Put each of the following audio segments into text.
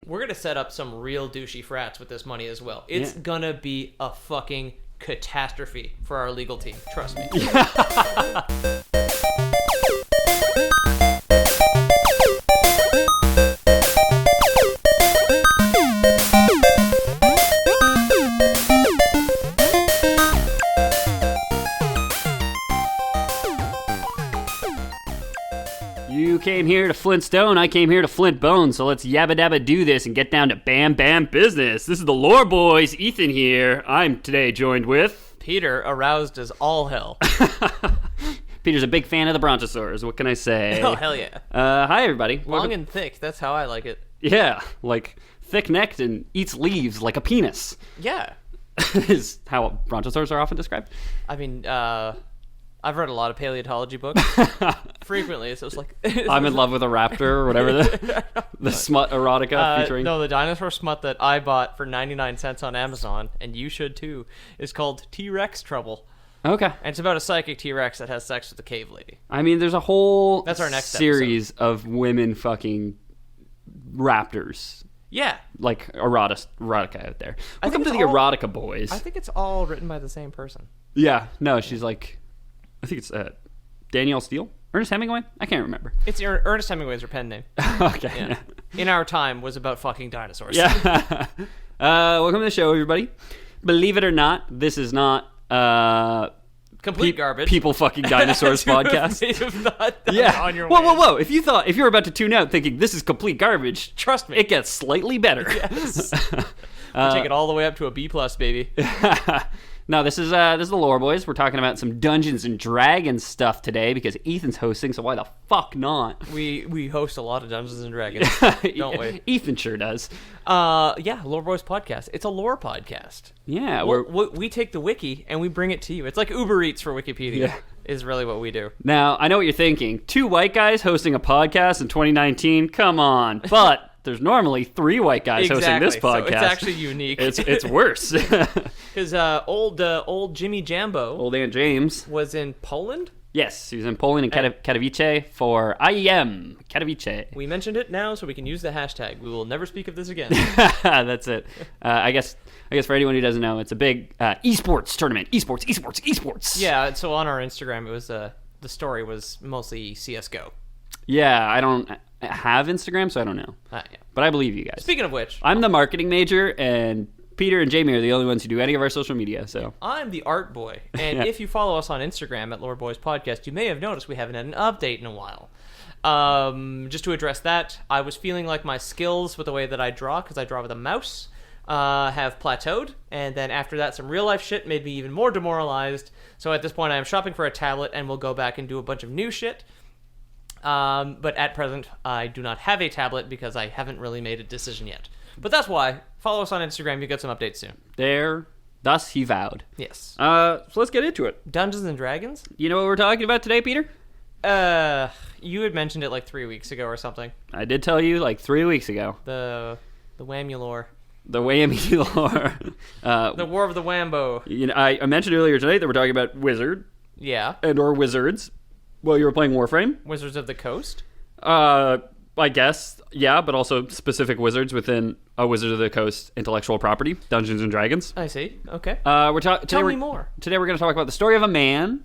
we're going to set up some real douchey frats with this money as well. It's going to be a fucking catastrophe for our legal team. Trust me. You came here to Flintstone, I came here to Flint Bone, so let's yabba dabba do this and get down to bam bam business. This is the Lore Boys, Ethan here. I'm today joined with... Peter, aroused as all hell. Peter's a big fan of the Brontosaurs, what can I say? Oh, hell yeah. Hi, everybody. Long and thick, that's how I like it. Yeah, like thick-necked and eats leaves like a penis. Yeah. Is how Brontosaurs are often described. I mean, I've read a lot of paleontology books frequently, so it's like... I'm in love with a raptor or whatever the smut erotica featuring. No, the dinosaur smut that I bought for 99 cents on Amazon, and you should too, is called T-Rex Trouble. Okay. And it's about a psychic T-Rex that has sex with a cave lady. I mean, there's a whole That's our next series of women fucking raptors. Yeah. Like erotica out there. Welcome to the erotica boys. I think it's all written by the same person. Yeah. No, she's like... I think it's Danielle Steele? Ernest Hemingway? I can't remember. It's Ernest Hemingway's her pen name. Okay. Yeah. In our time was about fucking dinosaurs. Yeah. Welcome to the show, everybody. Believe it or not, this is not complete garbage. People fucking dinosaurs podcast. Yeah. On your way. Whoa. If you were about to tune out thinking this is complete garbage, trust me, it gets slightly better. Yes. We'll take it all the way up to a B+, baby. No, this is the Lore Boys. We're talking about some Dungeons and Dragons stuff today because Ethan's hosting, so why the fuck not? We host a lot of Dungeons and Dragons, don't we? Ethan sure does. Yeah, Lore Boys podcast. It's a lore podcast. Yeah, we take the wiki and we bring it to you. It's like Uber Eats for Wikipedia. Yeah. Is really what we do. Now, I know what you're thinking. 2 white guys hosting a podcast in 2019? Come on. But there's normally 3 white guys hosting this podcast. So it's actually unique. It's worse. Because old Jimmy Jambo, old Aunt James, was in Poland. Yes, he was in Poland in Katowice for IEM Katowice. We mentioned it now, so we can use the hashtag. We will never speak of this again. That's it. I guess for anyone who doesn't know, it's a big esports tournament. Esports. Yeah. So on our Instagram, it was the story was mostly CS:GO. Yeah, I don't have Instagram, so I don't know. Yeah. But I believe you guys. Speaking of which, I'm the marketing major, and Peter and Jamie are the only ones who do any of our social media. So I'm the art boy, and if you follow us on Instagram at Lore Boys Podcast, you may have noticed we haven't had an update in a while. Just to address that, I was feeling like my skills with the way that I draw, because I draw with a mouse, have plateaued, and then after that, some real life shit made me even more demoralized. So at this point, I am shopping for a tablet, and we'll go back and do a bunch of new shit. But at present, I do not have a tablet because I haven't really made a decision yet. But that's why. Follow us on Instagram. You get some updates soon. Thus he vowed. Yes. So let's get into it. Dungeons and Dragons? You know what we're talking about today, Peter? You had mentioned it like 3 weeks ago or something. I did tell you like 3 weeks ago. The Whamulore. The Whamulore. The War of the Wambo. You know, I mentioned earlier tonight that we're talking about wizard. Yeah. And or wizards. Well, you were playing Warframe. Wizards of the Coast? I guess, yeah, but also specific wizards within a Wizard of the Coast intellectual property, Dungeons and Dragons. I see. Okay. Tell me more. Today we're going to talk about the story of a man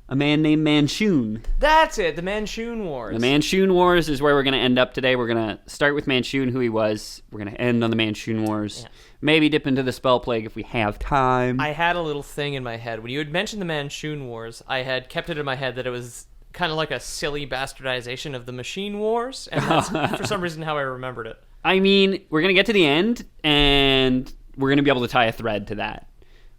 named Manshoon. That's it, the Manshoon Wars. The Manshoon Wars is where we're going to end up today. We're going to start with Manshoon, who he was. We're going to end on the Manshoon Wars. Yeah. Maybe dip into the Spell Plague if we have time. I had a little thing in my head. When you had mentioned the Manshoon Wars, I had kept it in my head that it was kind of like a silly bastardization of the Machine Wars, and that's for some reason how I remembered it. I mean, we're going to get to the end, and we're going to be able to tie a thread to that.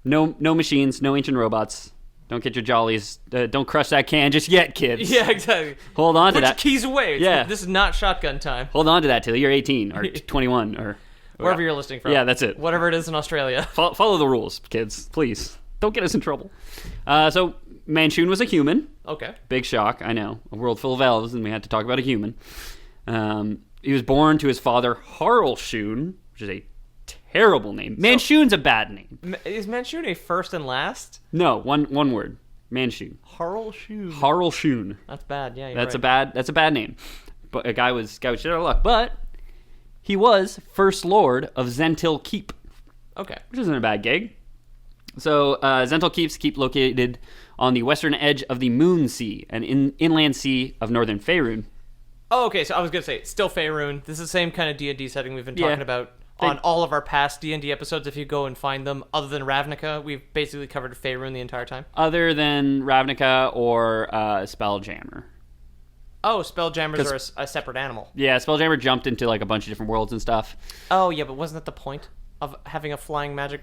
No machines, no ancient robots. Don't get your jollies. Don't crush that can just yet, kids. Yeah, exactly. Hold on to that. Put your keys away. Yeah. This is not shotgun time. Hold on to that till you're 18 or 21 or... Wherever you're listening from. Yeah, that's it. Whatever it is in Australia. Follow the rules, kids. Please. Don't get us in trouble. So... Manshoon was a human. Okay. Big shock, I know. A world full of elves, and we had to talk about a human. He was born to his father, Harlshoon, which is a terrible name. Manshoon's a bad name. Is Manshoon a first and last? No, one word. Manshoon. Harlshoon. That's bad. Yeah, That's right. That's a bad name. But a guy was shit out of luck. But he was First Lord of Zentil Keep, Okay. which isn't a bad gig. So Zentil Keep located on the western edge of the Moon Sea, an inland sea of northern Faerun. Oh, okay. So I was gonna say still Faerun. This is the same kind of D&D setting we've been talking about on all of our past D&D episodes. If you go and find them, other than Ravnica, we've basically covered Faerun the entire time. Other than Ravnica or Spelljammer. Oh, Spelljammers are a separate animal. Yeah, Spelljammer jumped into like a bunch of different worlds and stuff. Oh, yeah, but wasn't that the point of having a flying magic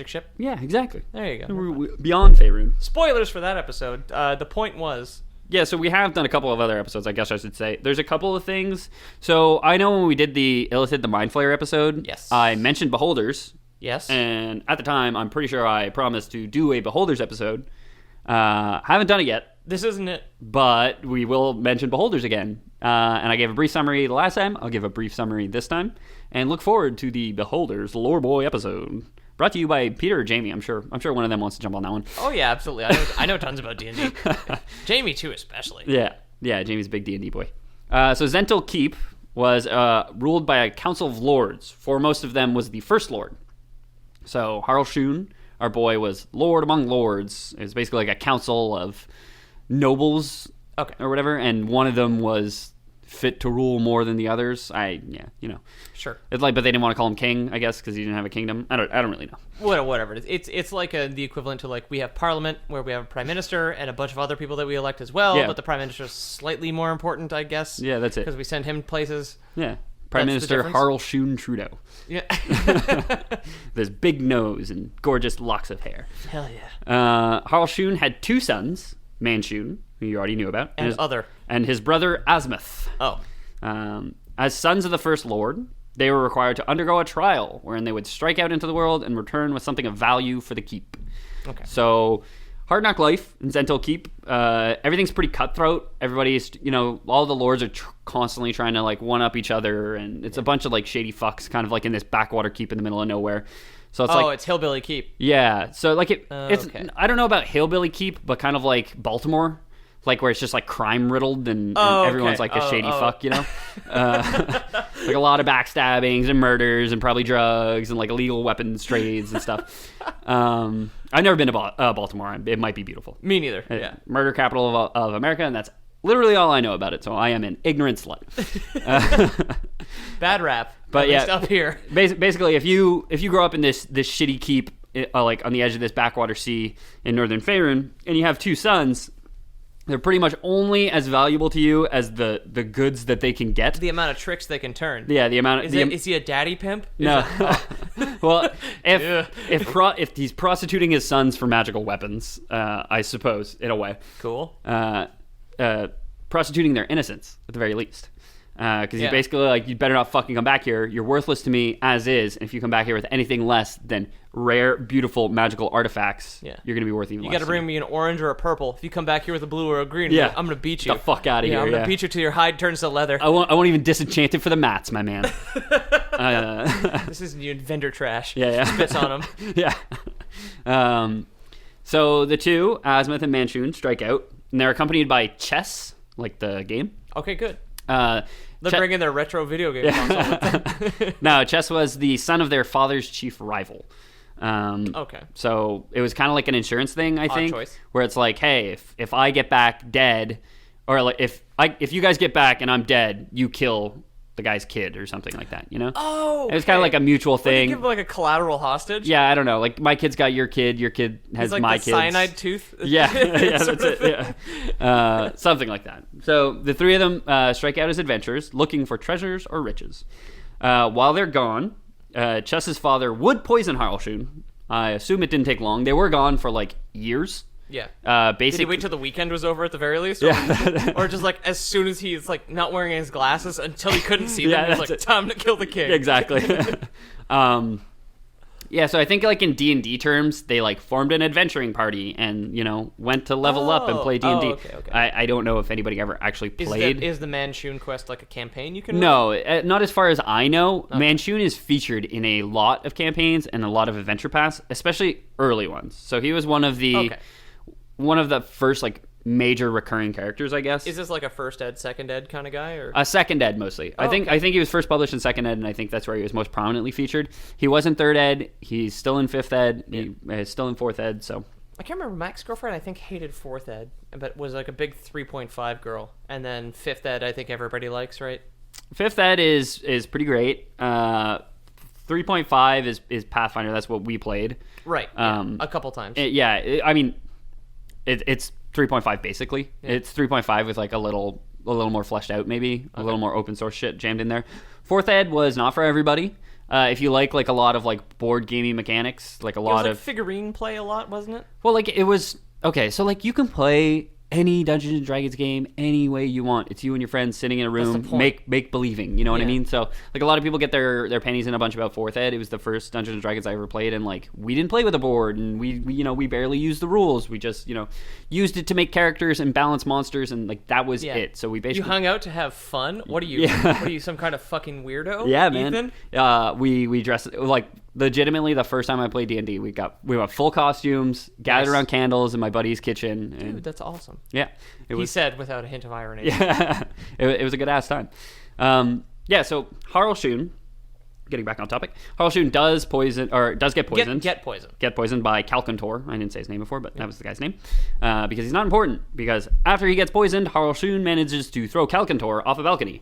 ship? Yeah, exactly. There you go. We're beyond Faerun. Spoilers for that episode. The point was... Yeah, so we have done a couple of other episodes, I guess I should say. There's a couple of things. So I know when we did the Illithid the Mind Flayer episode, yes, I mentioned Beholders. Yes. And at the time, I'm pretty sure I promised to do a Beholders episode. Haven't done it yet. This isn't it. But we will mention Beholders again. And I gave a brief summary the last time. I'll give a brief summary this time. And look forward to the Beholders Lore Boy episode. Brought to you by Peter or Jamie. I'm sure one of them wants to jump on that one. Oh yeah, absolutely. I know tons about D&D. Jamie too, especially. Yeah, Jamie's a big D&D boy. So Zentil Keep was ruled by a council of lords. Foremost of them was the First Lord. So Haralshun, our boy, was Lord among lords. It was basically like a council of nobles, or whatever, and one of them was fit to rule more than the others. Sure. It's like, but they didn't want to call him king, I guess, because he didn't have a kingdom. I don't really know. Whatever it is. It's like the equivalent to like we have Parliament where we have a prime minister and a bunch of other people that we elect as well. Yeah. But the prime minister is slightly more important, I guess. Yeah, that's it. Because we send him places. Yeah. Prime Minister Haralshun Trudeau. Yeah. There's big nose and gorgeous locks of hair. Hell yeah. Haralshun had two sons, Manshoon, who you already knew about, and his brother Asmuth. Oh. As sons of the First Lord, they were required to undergo a trial wherein they would strike out into the world and return with something of value for the keep. Okay. So, hard knock life in Zentil Keep. Everything's pretty cutthroat. Everybody's, all the lords are constantly trying to like one up each other, and it's a bunch of like shady fucks, kind of like in this backwater keep in the middle of nowhere. So it's it's Hillbilly Keep. Yeah. So like it's okay. I don't know about Hillbilly Keep, but kind of like Baltimore. Like where it's just like crime riddled and everyone's like a shady fuck, Like a lot of backstabbings and murders and probably drugs and like illegal weapons trades and stuff. I've never been to Baltimore. It might be beautiful. Me neither. Yeah. Murder capital of America, and that's literally all I know about it. So I am an ignorant slut. Bad rap. But at least up here. Basically, if you grow up in this shitty keep, like on the edge of this backwater sea in northern Faerun, and you have two sons, they're pretty much only as valuable to you as the goods that they can get. The amount of tricks they can turn. Yeah, the amount of... Is he a daddy pimp? No. Well, if he's prostituting his sons for magical weapons, I suppose, in a way. Cool. Prostituting their innocence, at the very least. Because he's basically like, you better not fucking come back here. You're worthless to me as is. And if you come back here with anything less than rare, beautiful, magical artifacts, you're going to be worth even less. You got to bring me an orange or a purple. If you come back here with a blue or a green, I'm going to beat you. Get the fuck out of here. I'm going to beat you till your hide turns to leather. I won't even disenchant it for the mats, my man. This isn't you vendor trash. Yeah. Spits on him. Yeah. So the two, Asmuth and Manshoon, strike out. And they're accompanied by Chess, like the game. Okay, good. They're bringing their retro video game console. No, Chess was the son of their father's chief rival. Okay. So it was kind of like an insurance thing, I think, choice. Where it's like, hey, if I get back dead, or like if you guys get back and I'm dead, you kill the guy's kid or something like that, Oh, okay. It was kind of like a mutual thing. You give like a collateral hostage? Yeah, I don't know. Like, my kid's got your kid has like my the kid. cyanide tooth? Yeah, that's it. Yeah. Something like that. So the three of them strike out as adventurers, looking for treasures or riches. While they're gone, Chess's father would poison Haralshun. I assume it didn't take long. They were gone for like years. Yeah. Basically, did he wait till the weekend was over at the very least? Yeah. Or just like as soon as he's like not wearing his glasses until he couldn't see them, he was like, time to kill the king. Exactly. Yeah, so I think like in D&D terms, they like formed an adventuring party and, went to level up and play D&D. Okay. I don't know if anybody ever actually played. Is the Manshoon quest like a campaign you can No, not as far as I know. Okay. Manshoon is featured in a lot of campaigns and a lot of adventure paths, especially early ones. So he was one of the first like major recurring characters, I guess. Is this like a first ed, second ed kind of guy, or Second ed mostly. Oh, I think he was first published in second ed, and I think that's where he was most prominently featured. He was in third ed. He's still in fifth ed. He's still in fourth ed. So I can't remember. Mac's girlfriend, I think, hated fourth ed, but was like a big 3.5 girl, and then fifth ed, I think everybody likes, right? fifth ed is pretty great. 3.5 is Pathfinder. That's what we played. Right. A couple times. I mean, it's 3.5 basically. Yeah. It's 3.5 with like a little more fleshed out, maybe a little more open source shit jammed in there. Fourth ed was not for everybody. If you like a lot of like board gaming mechanics, like a lot of figurine play a lot, wasn't it? Well, like it was okay. So like you can play any Dungeons and Dragons game any way you want. It's you and your friends sitting in a room, make believing. You know what I mean? So like a lot of people get their pennies in a bunch about fourth ed. It was the first Dungeons and Dragons I ever played, and like we didn't play with a board, and we barely used the rules. We just used it to make characters and balance monsters, and like that was it. So we basically you hung out to have fun. What are you? What are you, some kind of fucking weirdo? Yeah, man. Ethan? We dressed like legitimately the first time I played D&D. We went full costumes, gathered around candles in my buddy's kitchen. And, dude, that's awesome. Yeah, he said without a hint of irony. Yeah, it was a good ass time. So Harlshun, getting back on topic, Harlshun does get poisoned. Get poisoned by Kalkantor. I didn't say his name before, but that was the guy's name. Because he's not important. Because after he gets poisoned, Harlshun manages to throw Kalkantor off a balcony.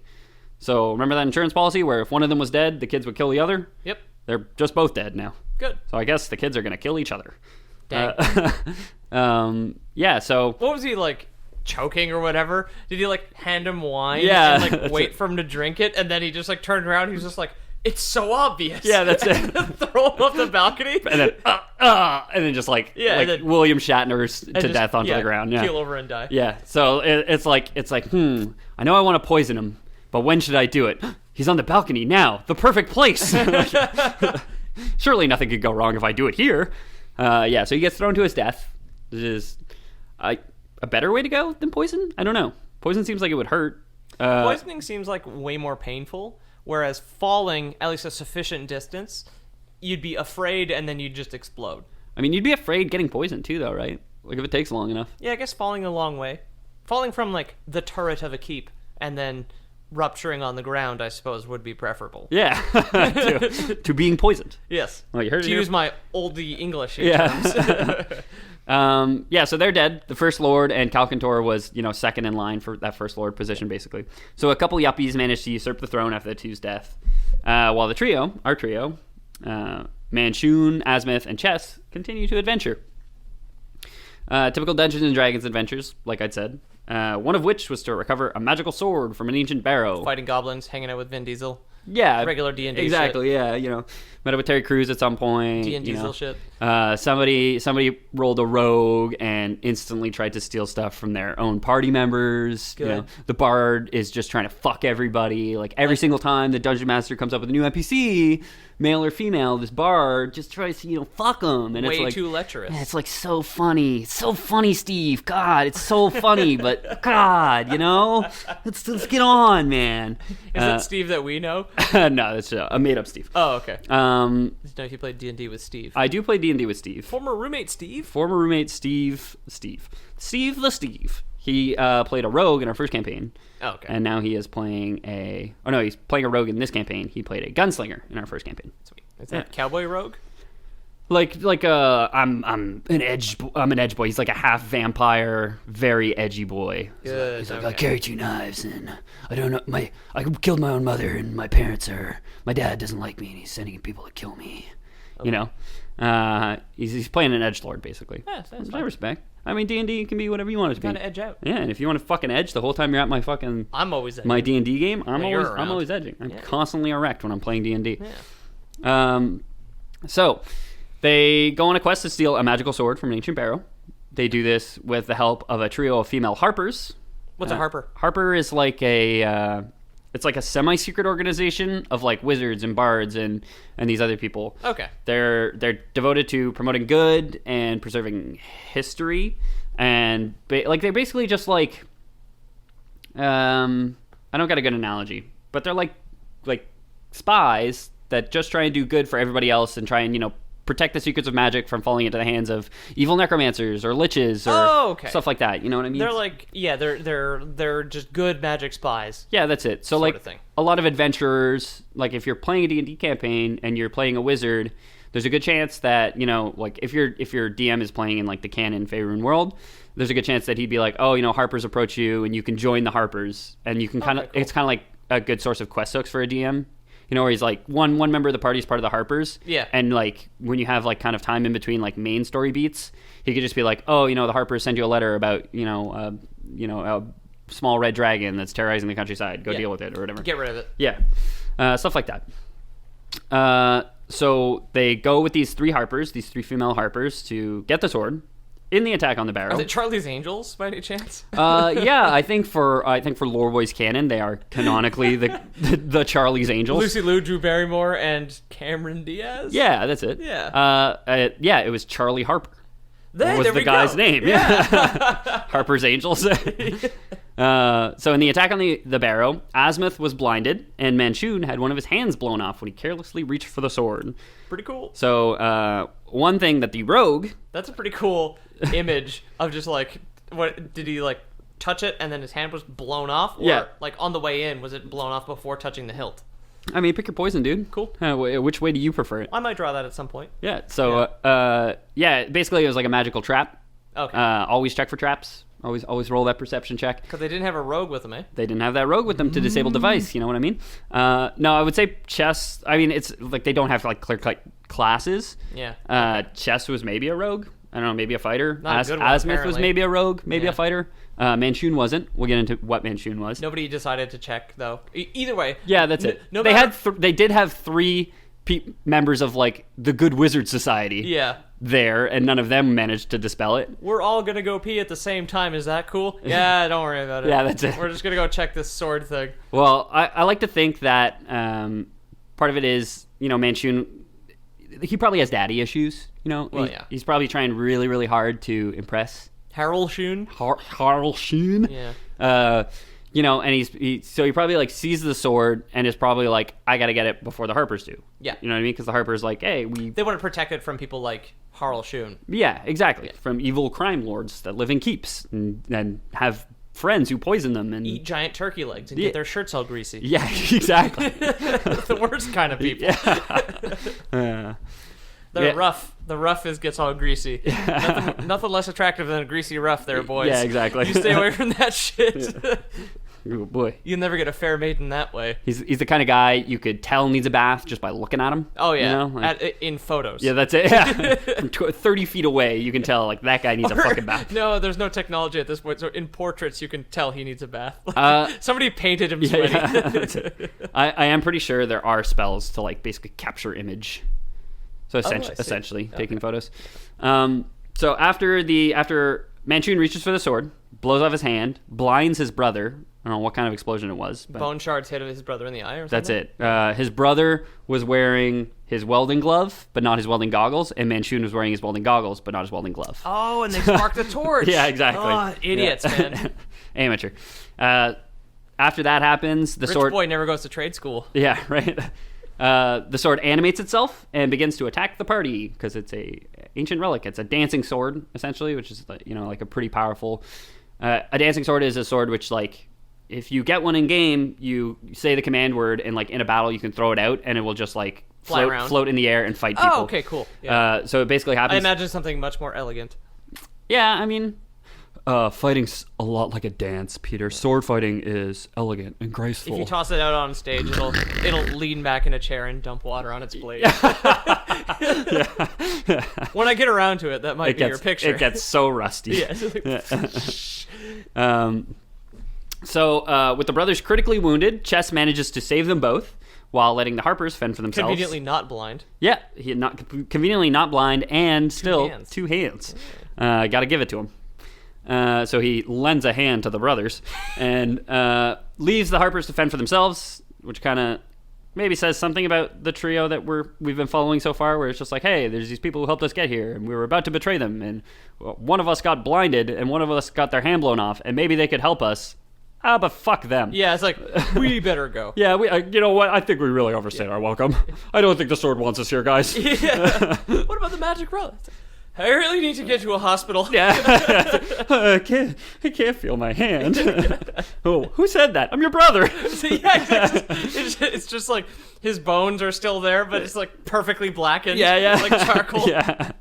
So remember that insurance policy where if one of them was dead, the kids would kill the other? Yep. They're just both dead now. Good. So I guess the kids are going to kill each other. Dang. So what was he like? Choking or whatever? Did he like hand him wine and like wait for him to drink it, and then he just like turned around? He was just like, "It's so obvious." Yeah, that's it. Throw him off the balcony, and then just like William Shatner's to death onto the ground. Yeah, keel over and die. Yeah. So it's like I know I want to poison him, but when should I do it? He's on the balcony now, the perfect place. Surely nothing could go wrong if I do it here. So he gets thrown to his death. This is a better way to go than poison? I don't know. Poison seems like it would hurt. Poisoning seems like way more painful, whereas falling at least a sufficient distance, you'd be afraid and then you'd just explode. I mean, you'd be afraid getting poisoned too, though, right? Like if it takes long enough. Yeah, I guess falling a long way. Falling from like the turret of a keep and then rupturing on the ground, I suppose, would be preferable. Yeah, to being poisoned. Yes. Well, you heard to it use my oldie English terms. So they're dead. The First Lord and Kalkantor was, second in line for that First Lord position, basically. So a couple yuppies managed to usurp the throne after the two's death, while our trio, Manshoon, Azimuth, and Chess, continue to adventure. Typical Dungeons and Dragons adventures, like I'd said. One of which was to recover a magical sword from an ancient barrow. Fighting goblins, hanging out with Vin Diesel. Yeah, regular D&D exactly, shit. Yeah, met up with Terry Crews at some point. D&D shit. Somebody rolled a rogue and instantly tried to steal stuff from their own party members. Good. The bard is just trying to fuck everybody. Like every single time the dungeon master comes up with a new NPC, male or female, this bard just tries to fuck them. And way it's like, too lecherous. Yeah, it's like so funny. It's so funny, Steve. God, it's so funny, but God, let's get on, man. Is it Steve that we know? No, it's a made-up Steve. Oh, okay. No, if you played D&D with Steve. I do play D&D with Steve. Former roommate Steve? Former roommate Steve. Steve the Steve. He played a rogue in our first campaign. Oh, okay. And now he is playing he's playing a rogue in this campaign. He played a gunslinger in our first campaign. Sweet. Is that cowboy rogue? I'm an edge boy. He's like a half vampire, very edgy boy. Good. He's like, I carry 2 knives, and I don't know I killed my own mother, and my dad doesn't like me, and he's sending people to kill me. Okay. He's playing an edgelord basically. Yeah, that's I respect. I mean, D&D can be whatever you want it to be. Gotta edge out. Yeah, and if you want to fucking edge the whole time you're at my fucking I'm always edging. my D&D game, I'm around. always edging. I'm constantly erect when I'm playing D&D. Yeah. So they go on a quest to steal a magical sword from an ancient barrow. They do this with the help of a trio of female harpers. What's a harper? Harper is like it's like a semi-secret organization of like wizards and bards and these other people. Okay. They're devoted to promoting good and preserving history, and they're basically just like I don't got a good analogy, but they're like spies that just try and do good for everybody else and try and protect the secrets of magic from falling into the hands of evil necromancers or liches or stuff like that. You know what I mean? They're like, yeah, they're just good magic spies. Yeah, that's it. So like a lot of adventurers, like if you're playing a D&D campaign and you're playing a wizard, there's a good chance that, you know, like if your DM is playing in like the canon Faerun world, there's a good chance that he'd be like, oh, you know, Harpers approach you and you can join the Harpers, and you can kind of it's kind of like a good source of quest hooks for a DM. You know, where he's like one member of the party is part of the Harpers. Yeah. And like when you have like kind of time in between like main story beats, he could just be like, oh, you know, the Harpers send you a letter about, a small red dragon that's terrorizing the countryside. Go deal with it or whatever. Get rid of it. Yeah. Stuff like that. So they go with these three female Harpers to get the sword. In the attack on the barrow. Are they Charlie's Angels by any chance? Yeah, I think for Lore Boys canon, they are canonically the Charlie's Angels. Lucy Liu, Drew Barrymore, and Cameron Diaz. Yeah, that's it. Yeah. It was Charlie Harper. There was the guy's name. Yeah. Harper's Angels. So in the attack on the barrow, Azimuth was blinded, and Manshoon had one of his hands blown off when he carelessly reached for the sword. Pretty cool. So one thing that the rogue... That's a pretty cool image of just like, what did he like touch it and then his hand was blown off? Or like on the way in, was it blown off before touching the hilt? I mean, pick your poison, dude. Cool. Which way do you prefer it? I might draw that at some point. Yeah. So basically it was like a magical trap. Okay. Always check for traps. Always roll that perception check. Because they didn't have a rogue with them, eh? They didn't have that rogue with them to disable device. You know what I mean? No, I would say chess. I mean, it's like they don't have like clear classes. Yeah. Chess was maybe a rogue. I don't know, maybe a fighter. Not a good one, Azimuth apparently. was maybe a rogue, maybe a fighter. Manshoon wasn't. We'll get into what Manshoon was. Nobody decided to check though. Either way. Yeah, that's it. They did have three members of like the Good Wizard Society. Yeah. There, and none of them managed to dispel it. We're all gonna go pee at the same time. Is that cool? Yeah, don't worry about it. Yeah, that's it. We're just gonna go check this sword thing. Well, I like to think that part of it is, Manshoon. He probably has daddy issues. He's probably trying really, really hard to impress Harold Shoon. Harold Shoon. Yeah. And he probably like sees the sword and is probably like, I gotta get it before the Harpers do. Yeah. You know what I mean? Because the Harpers like, hey, they want to protect it from people like Harold Shoon. Yeah, exactly. Yeah. From evil crime lords that live in keeps and have friends who poison them and eat giant turkey legs and get their shirts all greasy. Yeah, exactly. The worst kind of people. Yeah. The rough gets all greasy. Nothing less attractive than a greasy rough there, boys. Yeah, exactly. You stay away from that shit. Yeah. Oh, boy. You'll never get a fair maiden that way. He's the kind of guy you could tell needs a bath just by looking at him. Oh, yeah. In photos. Yeah, that's it. Yeah. From 30 feet away, you can tell, like, that guy needs a fucking bath. No, there's no technology at this point. So in portraits, you can tell he needs a bath. Somebody painted him sweaty. Yeah, that's it. I am pretty sure there are spells to, like, basically capture image. So essentially taking photos. So after Manshoon reaches for the sword, blows off his hand, blinds his brother. I don't know what kind of explosion it was. But bone shards hit his brother in the eye or something? That's it. His brother was wearing his welding glove, but not his welding goggles, and Manshoon was wearing his welding goggles, but not his welding glove. Oh, and they sparked the torch. Yeah, exactly. Oh, idiots, man. Amateur. After that happens, the sword... Rich boy never goes to trade school. Yeah, right. The sword animates itself and begins to attack the party because it's a ancient relic. It's a dancing sword, essentially, which is like a pretty powerful... a dancing sword is a sword which, like, if you get one in game, you say the command word, and like in a battle, you can throw it out, and it will just like float in the air and fight people. Oh, okay, cool. Yeah. So it basically happens. I imagine something much more elegant. Yeah, I mean, fighting's a lot like a dance, Peter. Sword fighting is elegant and graceful. If you toss it out on stage, it'll lean back in a chair and dump water on its blade. When I get around to it, that might be your picture. It gets so rusty. So with the brothers critically wounded, Chess manages to save them both while letting the Harpers fend for themselves. Conveniently not blind. Yeah, conveniently not blind and still two hands. Got to give it to him. So he lends a hand to the brothers and leaves the Harpers to fend for themselves, which kind of maybe says something about the trio that we've been following so far, where it's just like, hey, there's these people who helped us get here, and we were about to betray them, and one of us got blinded, and one of us got their hand blown off, and maybe they could help us. but fuck them. Yeah, it's like, we better go. Yeah, you know what? I think we really overstayed our welcome. I don't think the sword wants us here, guys. Yeah. What about the magic rod? I really need to get to a hospital. Yeah. I can't feel my hand. Oh, who said that? I'm your brother. Yeah, exactly. It's just like his bones are still there, but it's like perfectly blackened. Yeah. Like charcoal. Yeah.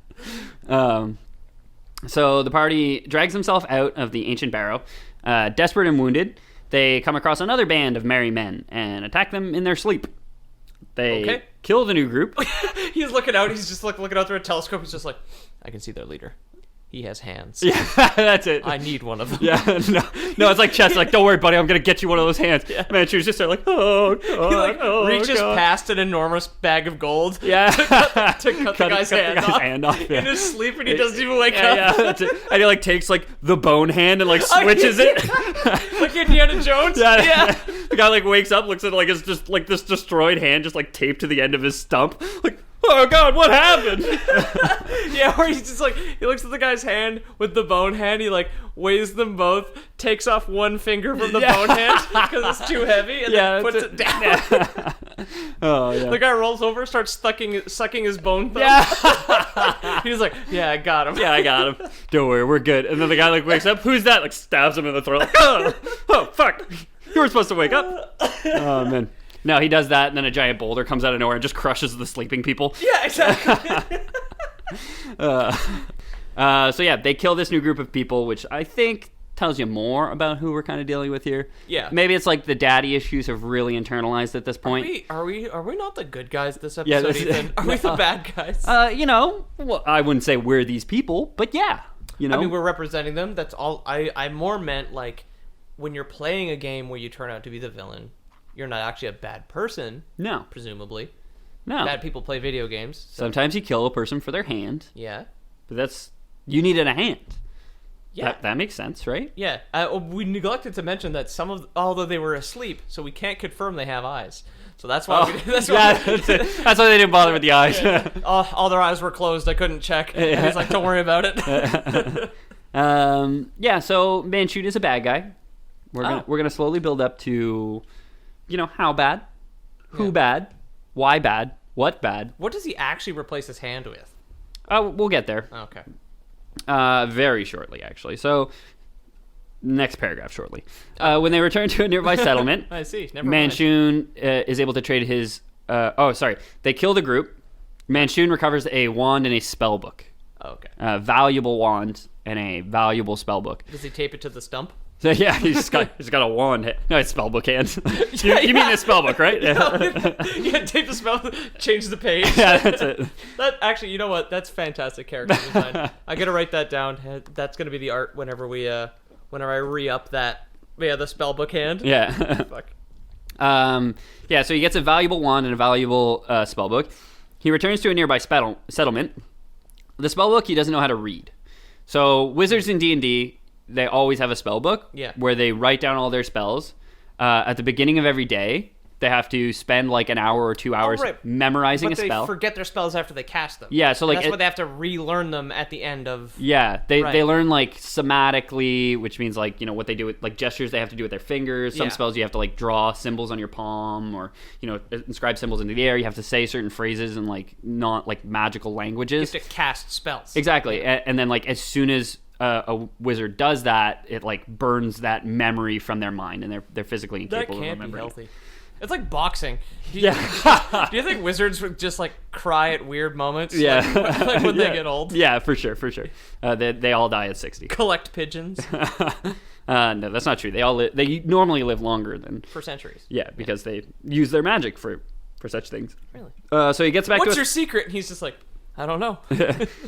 So the party drags himself out of the ancient barrow. Desperate and wounded, they come across another band of merry men and attack them in their sleep. They kill the new group. He's looking out. He's just looking out through a telescope. He's just like, I can see their leader. He has hands. Yeah, that's it. I need one of them. Yeah, no, it's like Chess. Like, don't worry, buddy. I'm gonna get you one of those hands. Yeah. Man, she was just there, like, oh, God, he reaches past an enormous bag of gold. Yeah, to cut the guy's hand off. Yeah. In his sleep, and he doesn't even wake up. Yeah, that's it. And he like takes like the bone hand and like switches it, like Indiana Jones. Yeah. The guy like wakes up, looks at like it's just like this destroyed hand, just like taped to the end of his stump, like. Oh God, what happened? Yeah, where he's just like, he looks at the guy's hand with the bone hand, he like weighs them both, takes off one finger from the bone hand because it's too heavy, and then puts it down. Yeah. Oh yeah. The guy rolls over, starts sucking his bone thumb. Yeah. He's like, yeah, I got him. Yeah, I got him. Don't worry, we're good. And then the guy like wakes up, who's that? Like stabs him in the throat. Like, oh fuck. You were supposed to wake up. Oh man. No, he does that, and then a giant boulder comes out of nowhere and just crushes the sleeping people. Yeah, exactly. So yeah, they kill this new group of people, which I think tells you more about who we're kind of dealing with here. Yeah. Maybe it's like the daddy issues have really internalized at this point. Are we not the good guys this episode, Ethan? Are we the bad guys? Well, I wouldn't say we're these people, but yeah. I mean, we're representing them. That's all. I more meant like when you're playing a game where you turn out to be the villain. You're not actually a bad person. No. Presumably. No. Bad people play video games. So. Sometimes you kill a person for their hand. Yeah. But you needed a hand. Yeah. That makes sense, right? Yeah. We neglected to mention that although they were asleep, so we can't confirm they have eyes. So that's why that's why they didn't bother with the eyes. Yeah. All their eyes were closed. I couldn't check. And he's like, don't worry about it. So Manshoon is a bad guy. We're gonna slowly build up to how bad, who bad, why bad, what bad. What does he actually replace his hand with? We'll get there. Okay. Very shortly, actually. So, next paragraph shortly. When they return to a nearby settlement, I see. Never mind. Manshoon is able to trade his... They kill the group. Manshoon recovers a wand and a spell book. Oh, okay. A valuable wand and a valuable spell book. Does he tape it to the stump? So yeah, he's got a wand. No, it's spellbook hands. You mean the spellbook, right? Yeah, tape the spell, change the page. Yeah, that's it. That actually, you know what? That's fantastic character design. I gotta write that down. That's gonna be the art whenever I re-up that. Yeah, the spellbook hand. Yeah. Fuck. So he gets a valuable wand and a valuable spellbook. He returns to a nearby settlement. The spellbook he doesn't know how to read. So wizards in D&D. They always have a spell book where they write down all their spells. At the beginning of every day, they have to spend like an hour or 2 hours memorizing a spell. But they forget their spells after they cast them. Yeah, so like that's why they have to relearn them at the end of. Yeah, they learn like somatically, which means like what they do with like gestures they have to do with their fingers. Some spells you have to like draw symbols on your palm or inscribe symbols into the air. You have to say certain phrases in like not like magical languages. You have to cast spells. Exactly, and then like as soon as a wizard does that, it like burns that memory from their mind, and they're physically incapable of remembering. That can't be healthy. It's like boxing. Do you think wizards would just like cry at weird moments? Yeah, like when they get old. Yeah, for sure. They all die at 60. Collect pigeons. No, that's not true. They normally live longer than for centuries. Yeah, because they use their magic for such things. Really? So he gets back. What's your secret? And he's just like, I don't know.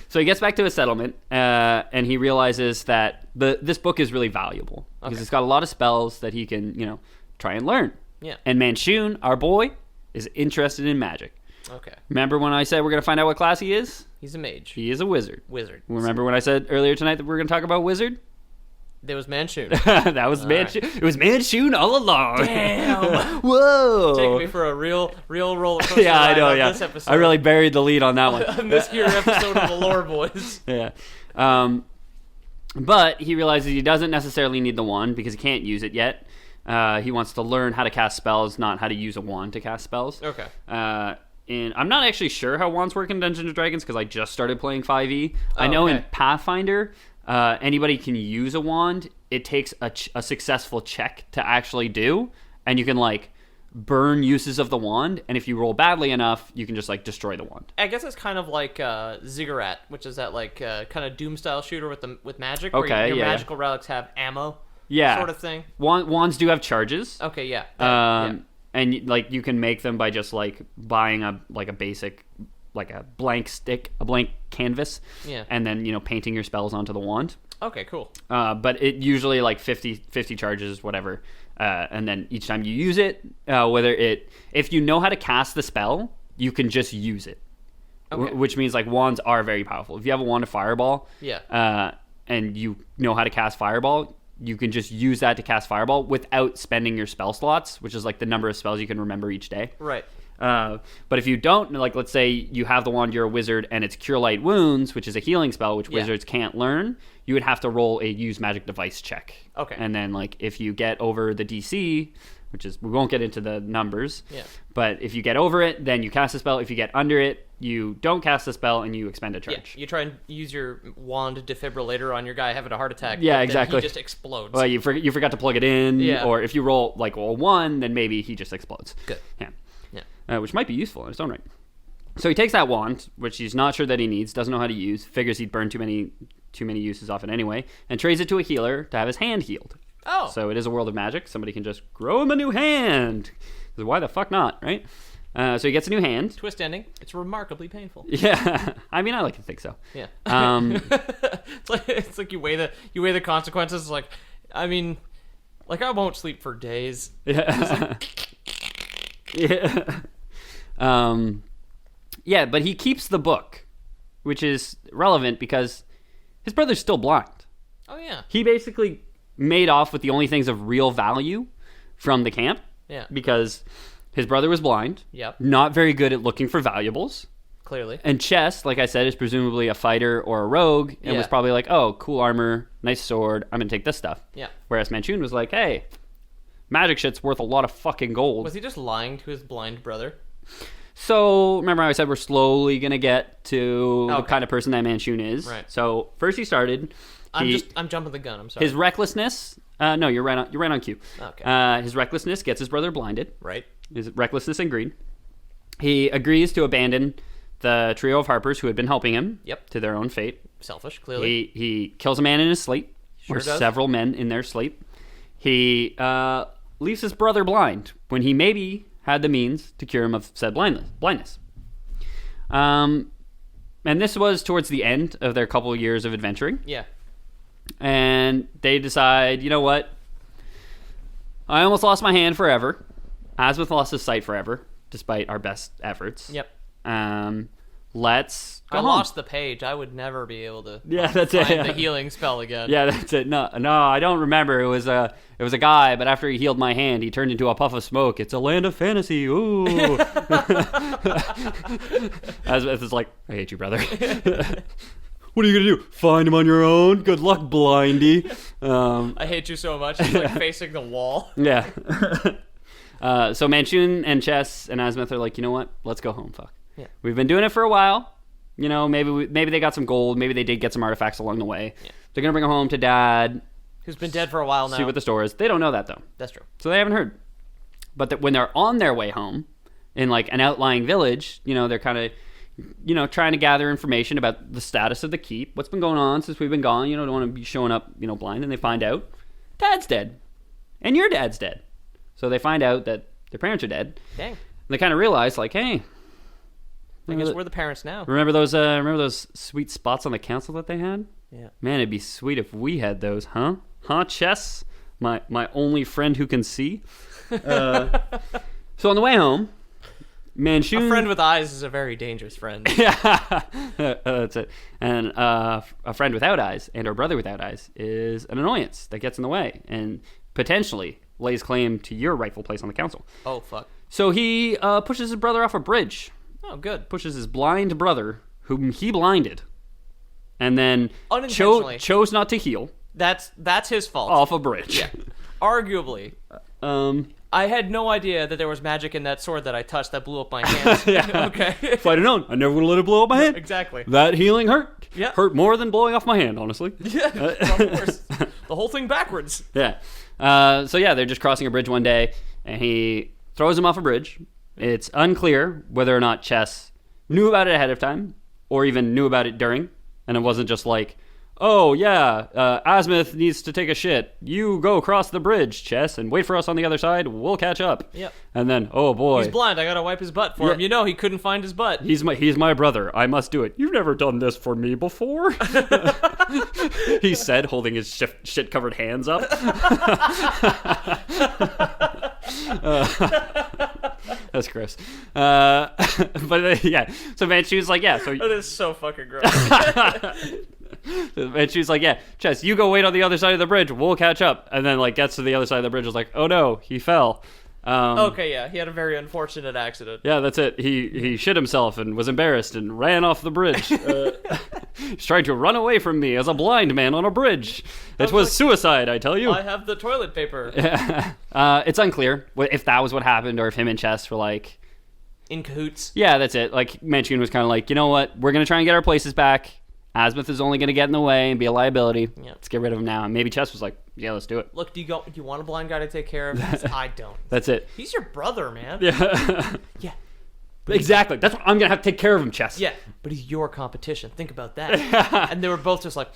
So he gets back to his settlement, and he realizes that this book is really valuable because it's got a lot of spells that he can, try and learn. Yeah. And Manshoon, our boy, is interested in magic. Okay. Remember when I said we're going to find out what class he is? He's a mage. He is a wizard. Remember when I said earlier tonight that we're going to talk about wizard? There was Manshoon. That was Manshoon. Right. It was Manshoon all along. Damn. Whoa. Taking me for a real roller coaster yeah, I know. Yeah. This episode. I really buried the lead on that one. On this here episode of the Lore Boys. Yeah. But he realizes he doesn't necessarily need the wand because he can't use it yet. He wants to learn how to cast spells, not how to use a wand to cast spells. Okay. And I'm not actually sure how wands work in Dungeons & Dragons because I just started playing 5e. I know in Pathfinder, anybody can use a wand. It takes a successful check to actually do, and you can like burn uses of the wand, and if you roll badly enough, you can just like destroy the wand. I guess it's kind of like Ziggurat, which is that like kind of Doom style shooter with magic, where your magical relics have ammo, sort of thing. Wands do have charges. Okay, yeah. And like you can make them by just like buying a basic, like a blank stick, a blank canvas, and then painting your spells onto the wand. Okay, cool. But it usually like 50 charges, whatever. And then each time you use it, if you know how to cast the spell, you can just use it. Okay. Which means like wands are very powerful. If you have a wand of fireball, and you know how to cast fireball, you can just use that to cast fireball without spending your spell slots, which is like the number of spells you can remember each day. Right. But if you don't, like, let's say you have the wand, you're a wizard, and it's Cure Light Wounds, which is a healing spell, which wizards can't learn, you would have to roll a Use Magic Device check. Okay. And then, like, if you get over the DC, which is, we won't get into the numbers, but if you get over it, then you cast a spell. If you get under it, you don't cast the spell, and you expend a charge. Yeah, you try and use your wand defibrillator on your guy having a heart attack. Yeah, exactly. He just explodes. Well, you forgot to plug it in, or if you roll, like, a 1, then maybe he just explodes. Good. Yeah. Which might be useful in its own right. So he takes that wand, which he's not sure that he needs, doesn't know how to use, figures he'd burn too many uses off it anyway, and trades it to a healer to have his hand healed. Oh. So it is a world of magic. Somebody can just grow him a new hand. Why the fuck not, right? So he gets a new hand. Twist ending. It's remarkably painful. Yeah. I mean, I like to think so. Yeah. It's like you weigh the consequences. It's like, I mean, like I won't sleep for days. Yeah. Yeah. But he keeps the book, which is relevant because his brother's still blind. Oh, yeah. He basically made off with the only things of real value from the camp. Yeah. Because his brother was blind. Yep. Not very good at looking for valuables. Clearly. And Chess, like I said, is presumably a fighter or a rogue and was probably like, oh, cool armor, nice sword, I'm going to take this stuff. Yeah. Whereas Manshoon was like, hey, magic shit's worth a lot of fucking gold. Was he just lying to his blind brother? So, remember how I said we're slowly going to get to the kind of person that Manshoon is. Right. So, first he started. I'm jumping the gun, I'm sorry. His recklessness... no, you're right on cue. Okay. His recklessness gets his brother blinded. Right. His recklessness and greed. He agrees to abandon the trio of harpers who had been helping him to their own fate. Selfish, clearly. He kills a man in his sleep. Sure or does. Several men in their sleep. He leaves his brother blind when he maybe had the means to cure him of said blindness. And this was towards the end of their couple of years of adventuring. Yeah. And they decide, you know what? I almost lost my hand forever. Asmith lost his sight forever, despite our best efforts. Yep. Let's go I home. lost the page. I would never be able to that's find it. the healing spell again. Yeah, that's it. No, I don't remember. It was a guy, but after he healed my hand, he turned into a puff of smoke. It's a land of fantasy. Ooh. Asmith is like, I hate you, brother. What are you gonna do? Find him on your own? Good luck, blindy. I hate you so much. He's like facing the wall. Yeah. So Manshoon and Chess and Asmith are like, you know what? Let's go home. Fuck. Yeah. We've been doing it for a while. You know, maybe they got some gold. Maybe they did get some artifacts along the way. Yeah. They're gonna bring them home to Dad, who's been dead for a while now. See what the store is. They don't know that though. That's true. So they haven't heard. But when they're on their way home, in like an outlying village, you know, they're kind of, you know, trying to gather information about the status of the keep, what's been going on since we've been gone. You know, don't want to be showing up, you know, blind. And they find out Dad's dead, and your dad's dead. So they find out that their parents are dead. Dang. And they kind of realize, like, hey, I guess we're the parents now. Remember those sweet spots on the council that they had? Yeah. Man, it'd be sweet if we had those, huh? Huh, Chess? My only friend who can see. So on the way home, Manshoon... A friend with eyes is a very dangerous friend. Yeah, that's it. And a friend without eyes and or brother without eyes is an annoyance that gets in the way and potentially lays claim to your rightful place on the council. Oh, fuck. So he pushes his brother off a bridge. Oh, good. Pushes his blind brother, whom he blinded, and then Unintentionally. chose not to heal. That's his fault. Off a bridge. Yeah. Arguably. I had no idea that there was magic in that sword that I touched that blew up my hands. Okay. If I'd have known, I never would have let it blow up my hand. Exactly. That healing hurt. Yeah. Hurt more than blowing off my hand, honestly. Yeah, of course. The whole thing backwards. Yeah. So yeah, they're just crossing a bridge one day, and he throws him off a bridge. It's unclear whether or not Chess knew about it ahead of time, or even knew about it during, and it wasn't just like, oh yeah, Asmith needs to take a shit. You go across the bridge, Chess, and wait for us on the other side. We'll catch up. Yep. And then, oh boy, he's blind. I gotta wipe his butt for him. You know, he couldn't find his butt. He's my brother. I must do it. You've never done this for me before. He said, holding his shit covered hands up. That's gross. But yeah, so Manshoon's like, yeah. So that is so fucking gross. And she was like, yeah, Chess, you go wait on the other side of the bridge. We'll catch up. And then, like, gets to the other side of the bridge. Was like, oh, no, he fell. Okay, yeah. He had a very unfortunate accident. Yeah, that's it. He shit himself and was embarrassed and ran off the bridge. He's trying to run away from me as a blind man on a bridge. It was suicide, I tell you. I have the toilet paper. It's unclear if that was what happened or if him and Chess were, like... in cahoots. Yeah, that's it. Like, Manshoon was kind of like, you know what? We're going to try and get our places back. Asmith is only going to get in the way and be a liability. Yep. Let's get rid of him now. And maybe Chess was like, yeah, let's do it. Look, do you want a blind guy to take care of? Because I don't. That's it. He's your brother, man. Yeah. Yeah. Exactly. That's what I'm going to have to take care of him, Chess. Yeah, but he's your competition. Think about that. And they were both just like,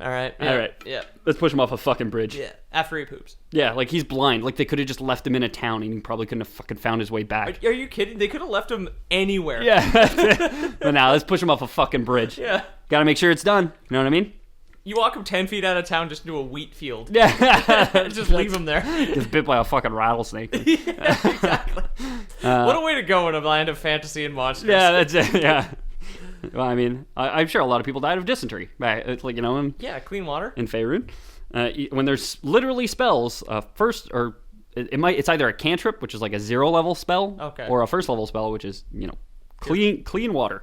all right. Yeah, all right. Yeah. Let's push him off a fucking bridge. Yeah. After he poops. Yeah, like he's blind. Like they could have just left him in a town and he probably couldn't have fucking found his way back. Are you kidding? They could have left him anywhere. Yeah. That's it. But now let's push him off a fucking bridge. Yeah. Gotta make sure it's done. You know what I mean? You walk him 10 feet out of town just into a wheat field. Yeah. Just leave him there. Gets bit by a fucking rattlesnake. Yeah, exactly. What a way to go in a land of fantasy and monsters. Yeah, that's it. Yeah. Well, I mean, I'm sure a lot of people died of dysentery. It's like, you know, yeah, clean water in Faerun. When there's literally spells, it's either a cantrip, which is like a 0 level spell, okay, or a 1st level spell, which is, you know, clean water.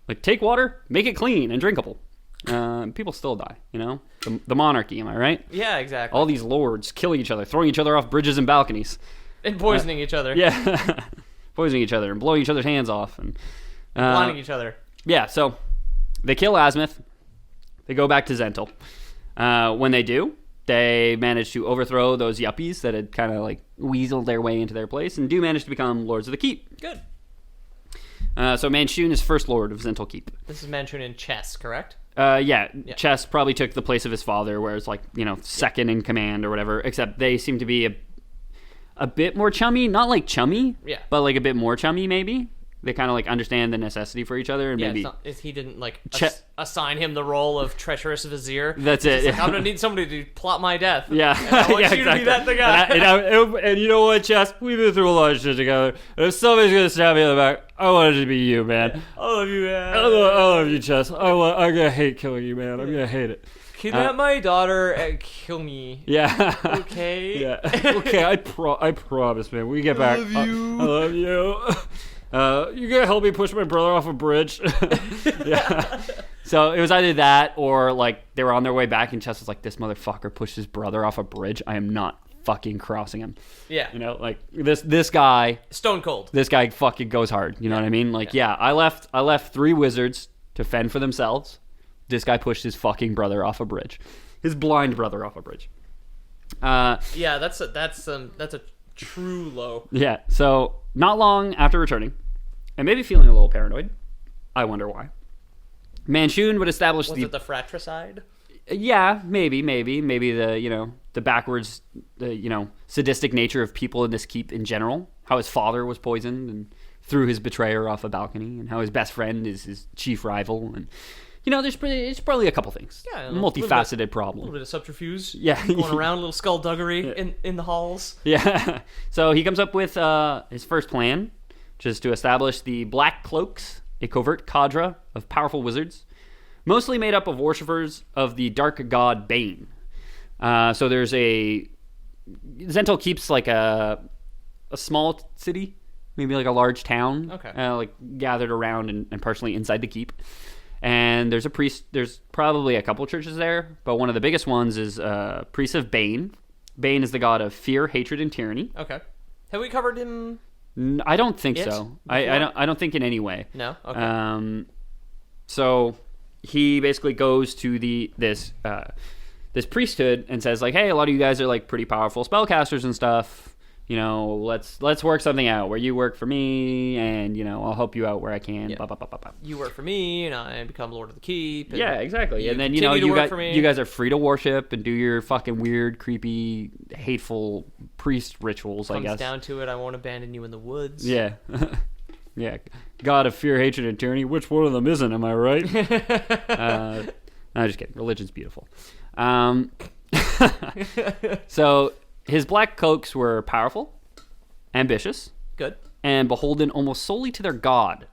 Like take water, make it clean and drinkable. People still die, you know? The monarchy, am I right? Yeah, exactly. All these lords killing each other, throwing each other off bridges and balconies. And poisoning each other. Yeah. Poisoning each other and blowing each other's hands off. And blinding each other. Yeah, so they kill Asmith. They go back to Zental. When they do, they manage to overthrow those yuppies that had kind of like weaseled their way into their place and do manage to become lords of the keep. Good. So Manshoon is first lord of Zental Keep. This is Manshoon in chess, correct? Yeah. Chess probably took the place of his father, where it's like, you know, second in command or whatever, except they seem to be a bit more chummy. Not like chummy, but like a bit more chummy maybe. They kind of like understand the necessity for each other, and maybe if he didn't like assign him the role of treacherous vizier. That's it. Like, I'm gonna need somebody to plot my death. Yeah, and I want you to be that the guy. And you know what, Chess? We've been through a lot of shit together. And if somebody's gonna stab me in the back, I want it to be you, man. I love you, man. I love you, Chess. I'm gonna hate killing you, man. I'm gonna hate it. Kidnap my daughter and kill me. Yeah. Okay. Yeah. Okay. I promise, man. We get back. I love you. You gonna help me push my brother off a bridge? Yeah. So it was either that or like they were on their way back and Chess was like, this motherfucker pushed his brother off a bridge. I am not fucking crossing him. Yeah. You know, like this guy. Stone cold. This guy fucking goes hard. You know what I mean? Like, yeah, I left 3 wizards to fend for themselves. This guy pushed his fucking brother off a bridge. His blind brother off a bridge. Yeah, that's a true low. Yeah, so not long after returning, and maybe feeling a little paranoid, I wonder why, Manshoon would establish Was it the fratricide? Yeah, maybe the, you know, the backwards, you know, sadistic nature of people in this keep in general, how his father was poisoned and threw his betrayer off a balcony, and how his best friend is his chief rival, and you know, it's probably a couple things. Yeah, multifaceted problem. A little bit of subterfuge. Yeah, going around, a little skullduggery in the halls. Yeah. So he comes up with his first plan, which is to establish the Black Cloaks, a covert cadre of powerful wizards, mostly made up of worshippers of the dark god Bane. So there's Zental keeps like a small city, maybe like a large town, like gathered around and partially inside the keep. And there's a priest. There's probably a couple churches there, but one of the biggest ones is Priest of Bane, Bane is the god of fear, hatred, and tyranny. Okay. Have we covered him? I don't think It? so. I don't think in any way. No? Okay. So he basically goes to this priesthood and says like, hey, a lot of you guys are like pretty powerful spellcasters and stuff. You know, let's work something out where you work for me, and you know, I'll help you out where I can. Yeah. Blah, blah, blah, blah, blah. You work for me, and I become Lord of the Keep. And Yeah, exactly. And then you continue to work got for me. you guys are free to worship and do your fucking weird, creepy, hateful priest rituals. Comes I guess. down to it, I won't abandon you in the woods. Yeah. Yeah. God of fear, hatred, and tyranny. Which one of them isn't? Am I right? No, just kidding. Religion's beautiful. So his black cloaks were powerful, ambitious, Good. and beholden almost solely to their god,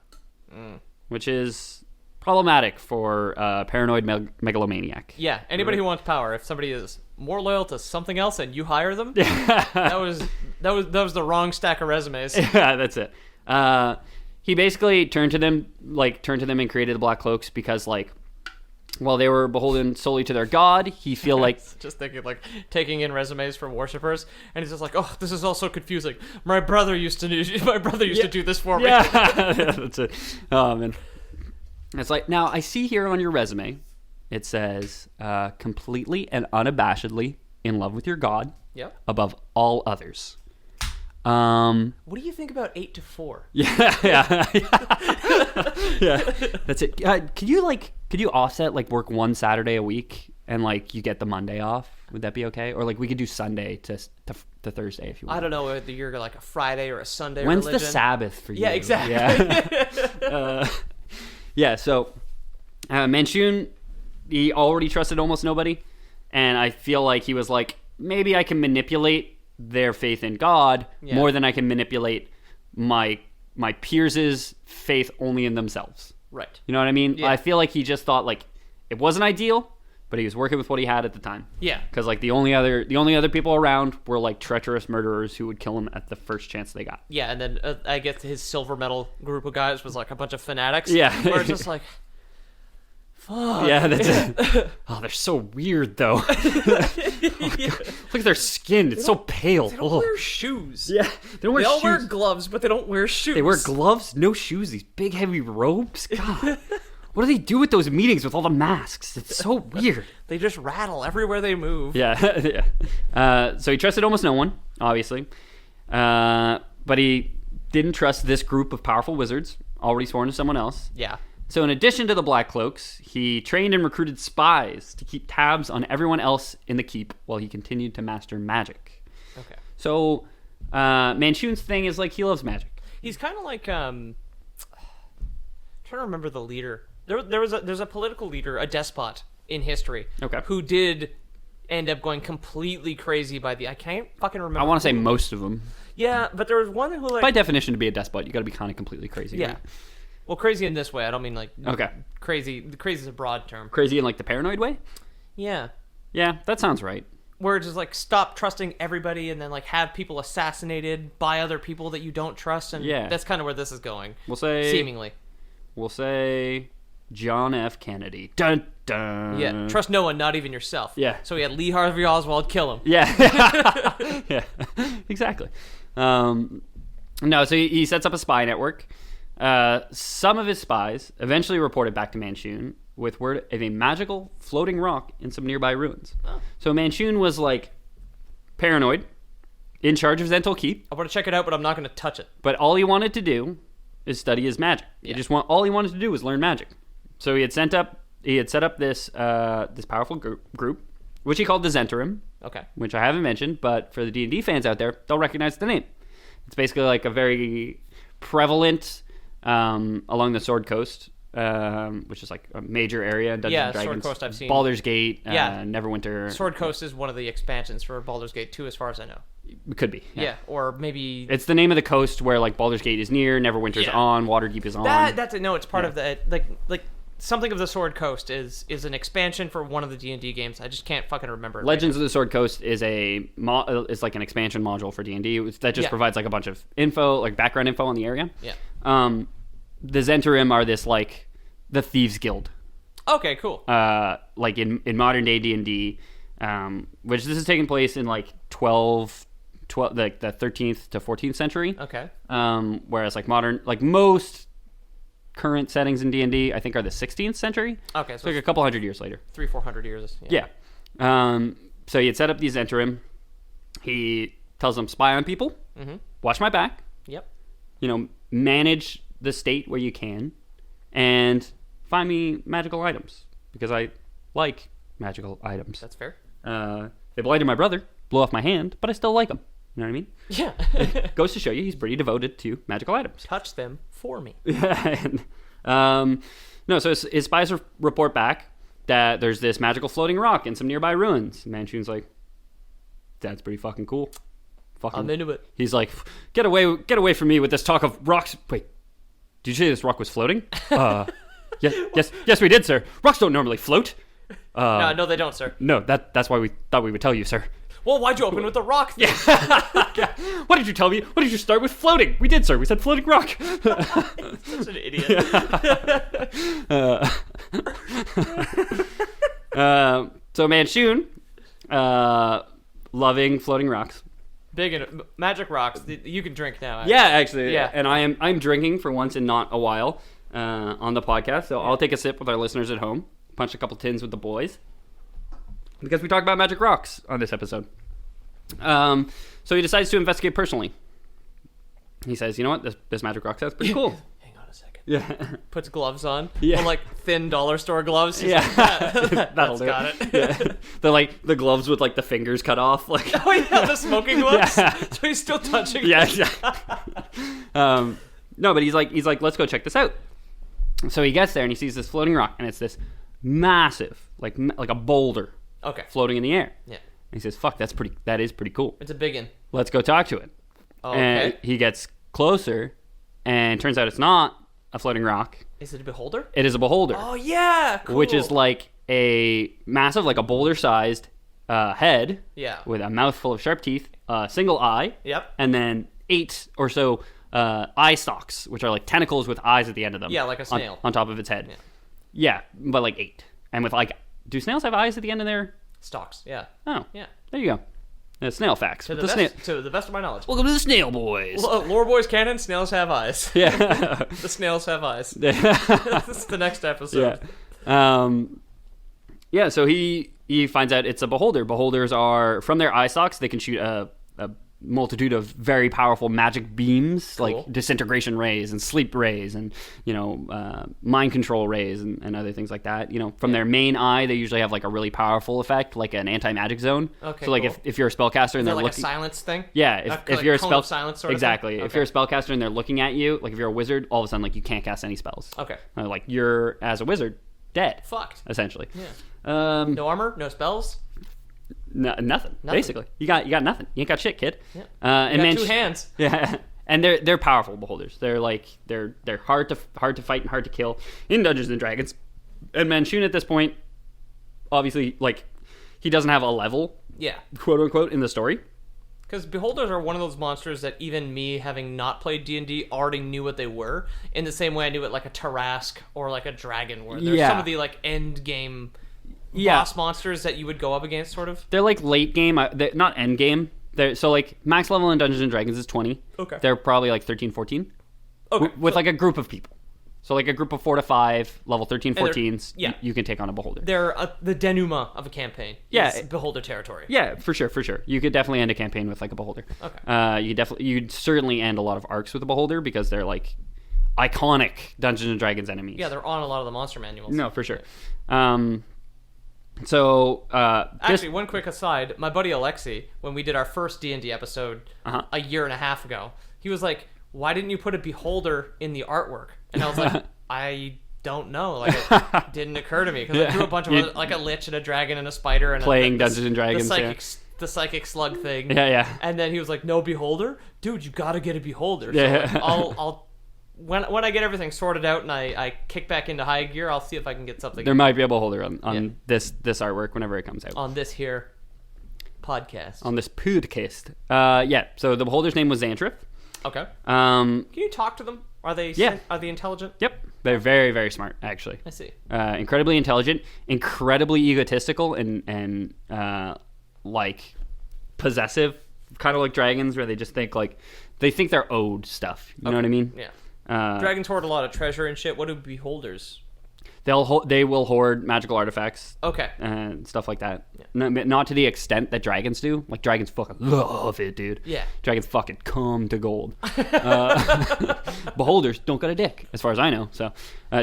which is problematic for a paranoid megalomaniac. Yeah, anybody who wants power, if somebody is more loyal to something else and you hire them, that was the wrong stack of resumes. Yeah, that's it. He basically turned to them and created the black cloaks because like, while they were beholden solely to their god, he feel like just thinking like taking in resumes from worshippers, and he's just like, oh, this is all so confusing. My brother used to do this for me. Yeah, that's it. Man, it's like, now I see here on your resume, it says completely and unabashedly in love with your god, Yep. above all others. What do you think about 8 to 4? Yeah. That's it. Could you offset like work one Saturday a week and like you get the Monday off? Would that be okay? Or like we could do Sunday to Thursday if you want. I don't know whether you're like a Friday or a Sunday. When's religion. the Sabbath for you? Yeah, exactly. Yeah. So Manshoon, he already trusted almost nobody, and I feel like he was like, maybe I can manipulate their faith in God more than I can manipulate my peers' faith only in themselves. Right. You know what I mean? Yeah. I feel like he just thought like it wasn't ideal, but he was working with what he had at the time. Yeah. Because like the only other people around were like treacherous murderers who would kill him at the first chance they got. Yeah, and then I guess his silver medal group of guys was like a bunch of fanatics. Yeah. Where it's just like, fuck. Yeah, that's it. Oh, they're so weird though. Look at their skin; it's so pale. They don't wear shoes. Yeah, they don't wear They all shoes. wear gloves, but they don't wear shoes. They wear gloves, no shoes. These big, heavy robes. God, what do they do with those meetings with all the masks? It's so weird. They just rattle everywhere they move. Yeah, yeah. So he trusted almost no one, obviously, but he didn't trust this group of powerful wizards, already sworn to someone else. Yeah. So in addition to the Black Cloaks, he trained and recruited spies to keep tabs on everyone else in the keep while he continued to master magic. Okay. So Manshoon's thing is like he loves magic. He's kind of like trying to remember the leader. There's a political leader, a despot in history. Okay. Who did end up going completely crazy by the I can't fucking remember. I want to say who. most of them. Yeah, but there was one who like By definition, to be a despot, you got to be kind of completely crazy. yeah. Right? Well, crazy in this way. I don't mean like Okay. crazy. Crazy is a broad term. Crazy in like the paranoid way? Yeah. Yeah, that sounds right. Where it's just like stop trusting everybody and then like have people assassinated by other people that you don't trust, and Yeah. that's kind of where this is going. We'll say Seemingly. We'll say John F. Kennedy. Dun dun. Yeah. Trust no one, not even yourself. Yeah. So he had Lee Harvey Oswald kill him. Yeah. Yeah. Exactly. No, so he sets up a spy network. Some of his spies eventually reported back to Manshoon with word of a magical floating rock in some nearby ruins. Oh. So Manshoon was like paranoid, in charge of Zental Keep, I want to check it out, but I'm not going to touch it. but all he wanted to do is study his magic. Yeah. All he wanted to do was learn magic. So he had set up this this powerful group, which he called the Zentarim, Okay. which I haven't mentioned, but for the D&D fans out there, they'll recognize the name. It's basically like a very prevalent along the Sword Coast, which is like a major area in Dungeons Yeah, and Dragons. Sword Coast I've seen. Baldur's Gate, Yeah. Neverwinter. Sword Coast is one of the expansions for Baldur's Gate 2, as far as I know. Could be. Yeah, or maybe It's the name of the coast where like Baldur's Gate is near, Neverwinter's Yeah. on, Waterdeep is on. that's it. No, it's part Yeah. of the like something of the Sword Coast is an expansion for one of the D&D games. I just can't fucking remember it. Legends of the Sword Coast is is like an expansion module for D&D that just Yeah. provides like a bunch of info, like background info on the area. Yeah. The Zentarim are this like the Thieves Guild. Okay, cool. Like in modern day D&D, which this is taking place in like like the 13th to 14th century. Okay. Whereas like modern, like most current settings in D&D, I think are the 16th century. Okay, So like a couple hundred years later. 300-400 years. Yeah. So he had set up these interim. He tells them spy on people, watch my back, Yep. manage the state where you can, and find me magical items because I like magical items. That's fair. They blighted my brother, blew off my hand, but I still like him. You know what I mean? Yeah. Goes to show you he's pretty devoted to magical items. Touch them for me. No, so his spies report back that there's this magical floating rock in some nearby ruins. Manshoon's like, that's pretty fucking cool. I'm into it. He's like, get away from me with this talk of rocks. Wait, did you say this rock was floating? Yes, we did, sir. Rocks don't normally float. No, they don't, sir. No, that's why we thought we would tell you, sir. Well, why'd you open with the rock? Yeah. What did you tell me? What did you start with floating? We did, sir. We said floating rock. Such an idiot. So Manshoon, loving floating rocks. Big in magic rocks. You can drink now. Yeah, actually. Yeah. And I'm drinking for once in not a while on the podcast. So I'll take a sip with our listeners at home. Punch a couple tins with the boys. Because we talk about magic rocks on this episode. So he decides to investigate personally. He says, you know what? This magic rock sounds pretty cool. Hang on a second. Yeah. Puts gloves on. Yeah. Or like thin dollar store gloves. He's Yeah. like, That'll that's do got it. it. Yeah. They're like the gloves with like the fingers cut off. Like Oh yeah, the smoking gloves. Yeah. So he's still touching. Yeah, exactly. No, but he's like, let's go check this out. So he gets there and he sees this floating rock, and it's this massive, like a boulder, Okay. floating in the air. Yeah. And he says, "Fuck, that is pretty cool. It's a big one. Let's go talk to it." Oh, And okay. he gets closer, and turns out it's not a floating rock. Is it a beholder? It is a beholder, Oh yeah. Cool. which is like a massive, like a boulder-sized head Yeah. with a mouth full of sharp teeth, a single eye, Yep. and then 8 or so eye stalks, which are like tentacles with eyes at the end of them. Yeah, like a on- snail. on top of its head. Yeah. Yeah, but like 8, and with like, do snails have eyes at the end of their? Stalks. Yeah. Oh, Yeah. there you go. Snail facts. To With the, the snail. best, to the best of my knowledge. Welcome to the Snail Boys. Lore Boys canon, snails have eyes. Yeah. The snails have eyes. That's the next episode. Yeah, so he finds out it's a beholder. Beholders are, from their eye stalks, they can shoot a multitude of very powerful magic beams, Cool. like disintegration rays and sleep rays and, mind control rays and other things like that. From their main eye, they usually have like a really powerful effect, like an anti-magic zone. Okay, so like cool. if you're a spellcaster and Is they're there like looking... a silence thing? Yeah, if Like you're a cone spell... of silence sort of exactly. thing? If you're a spellcaster and they're looking at you, like if you're a wizard, all of a sudden like you can't cast any spells. Okay. Like you're, as a wizard, dead, Fucked. essentially. Yeah. No armor, no spells. Nothing. Basically. You got nothing. You ain't got shit, kid. Yeah. And You got Manch- 2 hands. Yeah, and they're powerful beholders. They're like they're hard to fight and hard to kill in Dungeons and Dragons. And Manshoon at this point, obviously, like he doesn't have a level, Yeah. quote unquote, in the story. Because beholders are one of those monsters that even me, having not played D&D, already knew what they were. In the same way I knew it like a Tarrasque or like a dragon, where there's some of the like end game boss monsters that you would go up against, sort of. They're like late game, they're not end game. So like max level in Dungeons and Dragons is 20. Okay. They're probably like 13, 14. Okay. With like a group of people. So like a group of 4 to 5, level 13, And they're- 14s, yeah. you can take on a beholder. They're the denouement of a campaign. Yeah. Is beholder territory. Yeah, for sure. You could definitely end a campaign with like a beholder. Okay. You'd certainly end a lot of arcs with a beholder because they're like iconic Dungeons and Dragons enemies. Yeah, they're on a lot of the monster manuals. No, for sure. Actually, one quick aside: my buddy Alexi, when we did our first D&D episode a year and a half ago, he was like, "Why didn't you put a beholder in the artwork?" And I was like, "I don't know. Like, it didn't occur to me because I drew a bunch of other, like a lich and a dragon and a spider and playing Dungeons and Dragons, the psychic slug thing. Yeah. And then he was like, "No beholder, dude. You got to get a beholder." So Yeah. like, I'll. When I get everything sorted out and I kick back into high gear, I'll see if I can get something There might be a beholder on this artwork whenever it comes out. on this here podcast. On this podcast. So the beholder's name was Xantrith. Okay. Um, Can you talk to them? Are they are they intelligent? Yep. They're very, very smart, actually. I see. Incredibly intelligent, incredibly egotistical, and like possessive, kind of like dragons, where they just think like they think they're owed stuff. You know what I mean? Yeah. Dragons hoard a lot of treasure and shit. What do beholders? They will hoard magical artifacts. Okay. And stuff like that. Yeah. Not to the extent that dragons do. Like, dragons fucking love it, dude. Yeah. Dragons fucking come to gold. Beholders don't got a dick, as far as I know. So,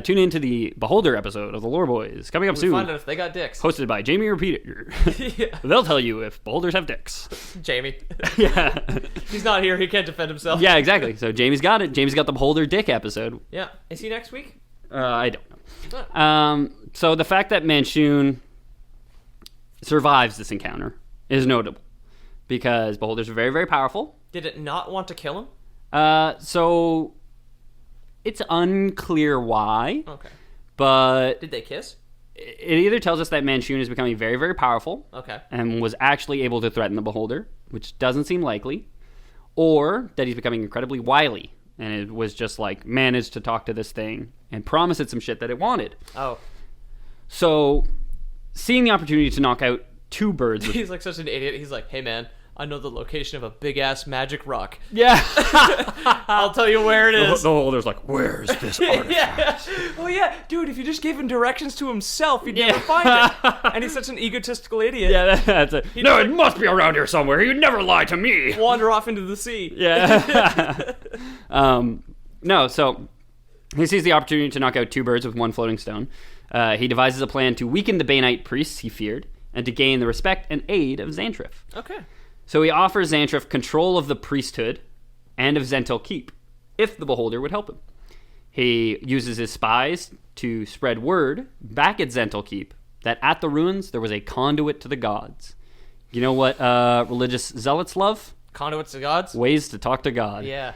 tune in to the Beholder episode of the Lore Boys, coming up soon. Find out if they got dicks. Hosted by Jamie Repeater. Yeah. They'll tell you if beholders have dicks. Jamie. Yeah. He's not here. He can't defend himself. Yeah, exactly. So, Jamie's got it. Jamie's got the beholder dick episode. Yeah. Is he next week? I don't know. So the fact that Manshoon survives this encounter is notable because beholders are very, very powerful. Did it not want to kill him? So it's unclear why. Okay. But did they kiss? It either tells us that Manshoon is becoming very, very powerful. Okay. And was actually able to threaten the beholder, which doesn't seem likely, or that he's becoming incredibly wily. And it was just like managed to talk to this thing and promise it some shit that it wanted. Oh. So, seeing the opportunity to knock out two birds. He's like such an idiot. He's like, hey man, I know the location of a big ass magic rock. Yeah. I'll tell you where it is. The beholder's like, where's this artifact? Yeah. Oh yeah, dude, if you just gave him directions to himself, he'd never find it. And he's such an egotistical idiot. Yeah, that's it. No, it must be around here somewhere. You'd never lie to me. Wander off into the sea. Yeah. No, so he sees the opportunity to knock out two birds with one floating stone. He devises a plan to weaken the Banite priests he feared and to gain the respect and aid of Xantriff. Okay. So he offers Xantriff control of the priesthood and of Zental Keep, if the beholder would help him. He uses his spies to spread word back at Zental Keep that at the ruins there was a conduit to the gods. You know what religious zealots love? Conduits to gods? Ways to talk to God. Yeah.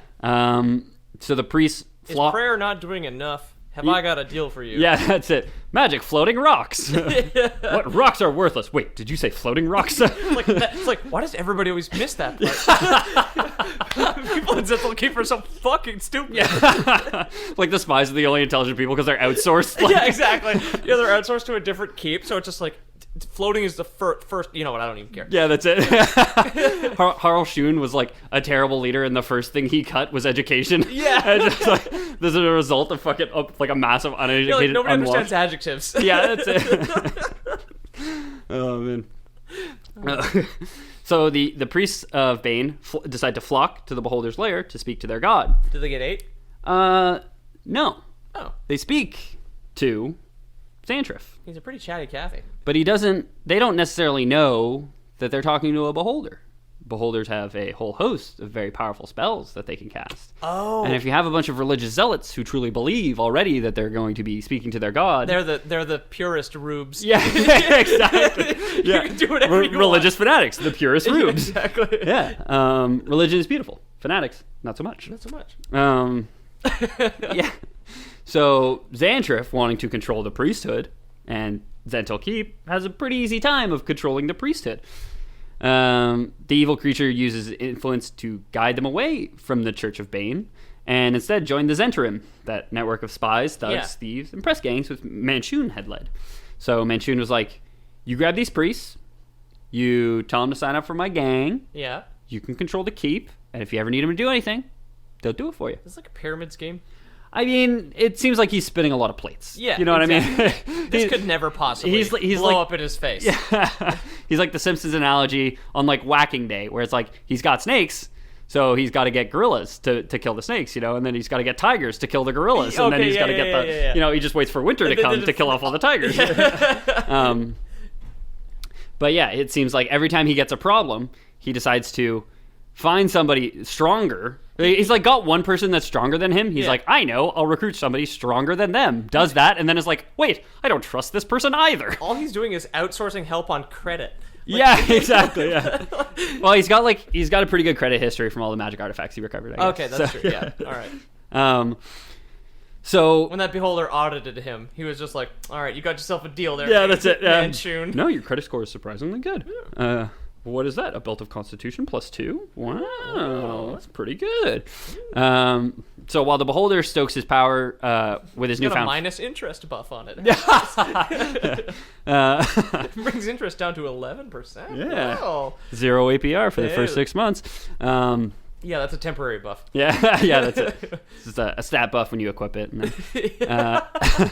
So the priests Is prayer not doing enough? Have I got a deal for you? Yeah, that's it. Magic floating rocks. What rocks are worthless? Wait, did you say floating rocks? It's like, why does everybody always miss that part? People in Zental Keep are so fucking stupid. Yeah. Like the spies are the only intelligent people because they're outsourced. Like, yeah, exactly. Yeah, they're outsourced to a different keep, so it's just like floating is the first. You know what? I don't even care. Yeah, that's it. Harl Shun was like a terrible leader, and the first thing he cut was education. Yeah, and just like this is a result of fucking like a massive uneducated. Nobody understands adjectives. Yeah, that's it. Oh man. So the priests of Bane decide to flock to the Beholder's lair to speak to their god. Did they get ate? No. Oh. They speak to Xantriff. He's a pretty chatty Cathy. But they don't necessarily know that they're talking to a beholder. Beholders have a whole host of very powerful spells that they can cast. Oh. And if you have a bunch of religious zealots who truly believe already that they're going to be speaking to their god, they're the purest rubes. Yeah, exactly. Yeah. You can do whatever you religious fanatics, the purest rubes. Exactly. Yeah. Religion is beautiful. Fanatics, not so much. Not so much. Yeah. So Xantriff, wanting to control the priesthood, and Zental Keep has a pretty easy time of controlling the priesthood. The evil creature uses influence to guide them away from the Church of Bane, and instead join the Zentarim, that network of spies, thugs, thieves, and press gangs which Manshoon had led. So Manshoon was like, you grab these priests, you tell them to sign up for my gang, yeah, you can control the keep, and if you ever need them to do anything, they'll do it for you. It's like a pyramid scheme. I mean, it seems like he's spinning a lot of plates. Yeah, you know exactly. what I mean? This could never possibly he's blow like, up in his face. Yeah. He's like the Simpsons analogy on like whacking day, where it's like he's got snakes, so he's got to get gorillas to kill the snakes, you know, and then he's got to get tigers to kill the gorillas, and then he's got to get you know, he just waits for winter to come to kill off all the tigers. Yeah. But yeah, it seems like every time he gets a problem, he decides to find somebody stronger. He's like got one person that's stronger than him. He's like, I know, I'll recruit somebody stronger than them. Does that, and then is like, wait, I don't trust this person either. All he's doing is outsourcing help on credit. Like, yeah, exactly. Yeah. Well, he's got a pretty good credit history from all the magic artifacts he recovered. I guess. Okay, that's true. Yeah. All right. So when that beholder audited him, he was just like, all right, you got yourself a deal there. Yeah, that's it. Manshoon. No, your credit score is surprisingly good. What is that? A belt of constitution +2? Wow, that's pretty good. So while the beholder stokes his power with his Got a newfound... minus interest buff on it. Brings interest down to 11%. Yeah. Wow. 0 APR for the first 6 months. Yeah, that's a temporary buff. Yeah, yeah, that's it. It's just a stat buff when you equip it. And then,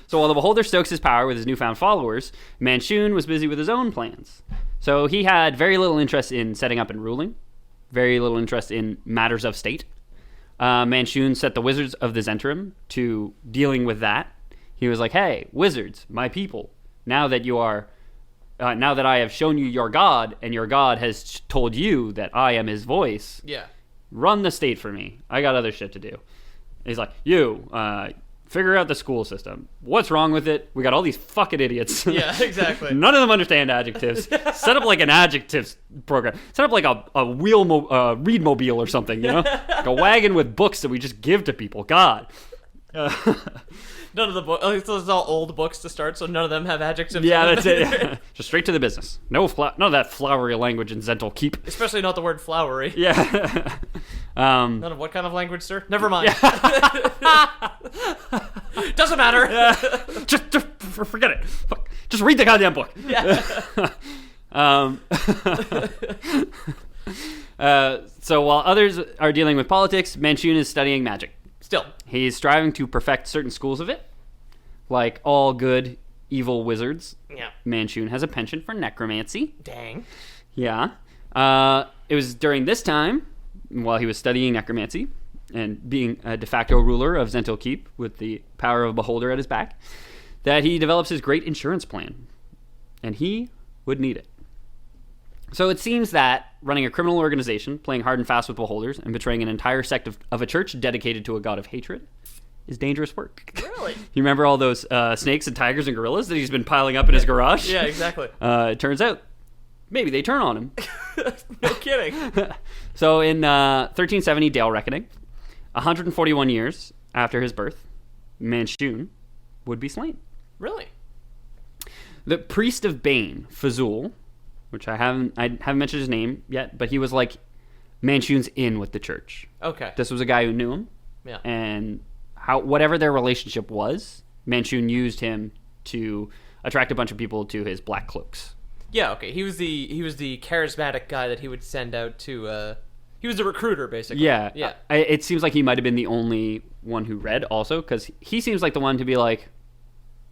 so while the beholder stokes his power with his newfound followers, Manshoon was busy with his own plans. So he had very little interest in setting up and ruling, very little interest in matters of state. Manshoon set the wizards of the Zentrum to dealing with that. He was like, "Hey, wizards, my people, now that I have shown you your god, and your god has told you that I am his voice, run the state for me. I got other shit to do." He's like, "You, figure out the school system. What's wrong with it? We got all these fucking idiots. Yeah, exactly. None of them understand adjectives. Set up like an adjectives program. Set up like a read mobile or something, you know? Like a wagon with books that we just give to people. God." None of the books. It's all old books to start, so none of them have adjectives. Yeah, that's it. Yeah. Just straight to the business. None of that flowery language in Zental Keep. Especially not the word flowery. Yeah. None of what kind of language, sir? Never mind. Doesn't matter. Yeah. Just forget it. Fuck. Just read the goddamn book. Yeah. So while others are dealing with politics, Manshoon is studying magic. Still. He's striving to perfect certain schools of it. Like all good, evil wizards, Yeah. Manshoon has a penchant for necromancy. Dang. Yeah. It was during this time, while he was studying necromancy and being a de facto ruler of Zental Keep with the power of a beholder at his back, that he develops his great insurance plan. And he would need it. So it seems that running a criminal organization, playing hard and fast with beholders, and betraying an entire sect of a church dedicated to a god of hatred is dangerous work. Really? You remember all those snakes and tigers and gorillas that he's been piling up in his garage? Yeah, exactly. It turns out, maybe they turn on him. No kidding. So in 1370 Dale Reckoning, 141 years after his birth, Manshoon would be slain. Really? The priest of Bane, Fazul, which I haven't mentioned his name yet, but he was like Manshoon's in with the church. Okay. This was a guy who knew him. Yeah. And whatever their relationship was, Manshoon used him to attract a bunch of people to his black cloaks. Yeah, okay. He was the charismatic guy that he would send out to he was the recruiter, basically. Yeah. Yeah. It seems like he might have been the only one who read also, because he seems like the one to be like,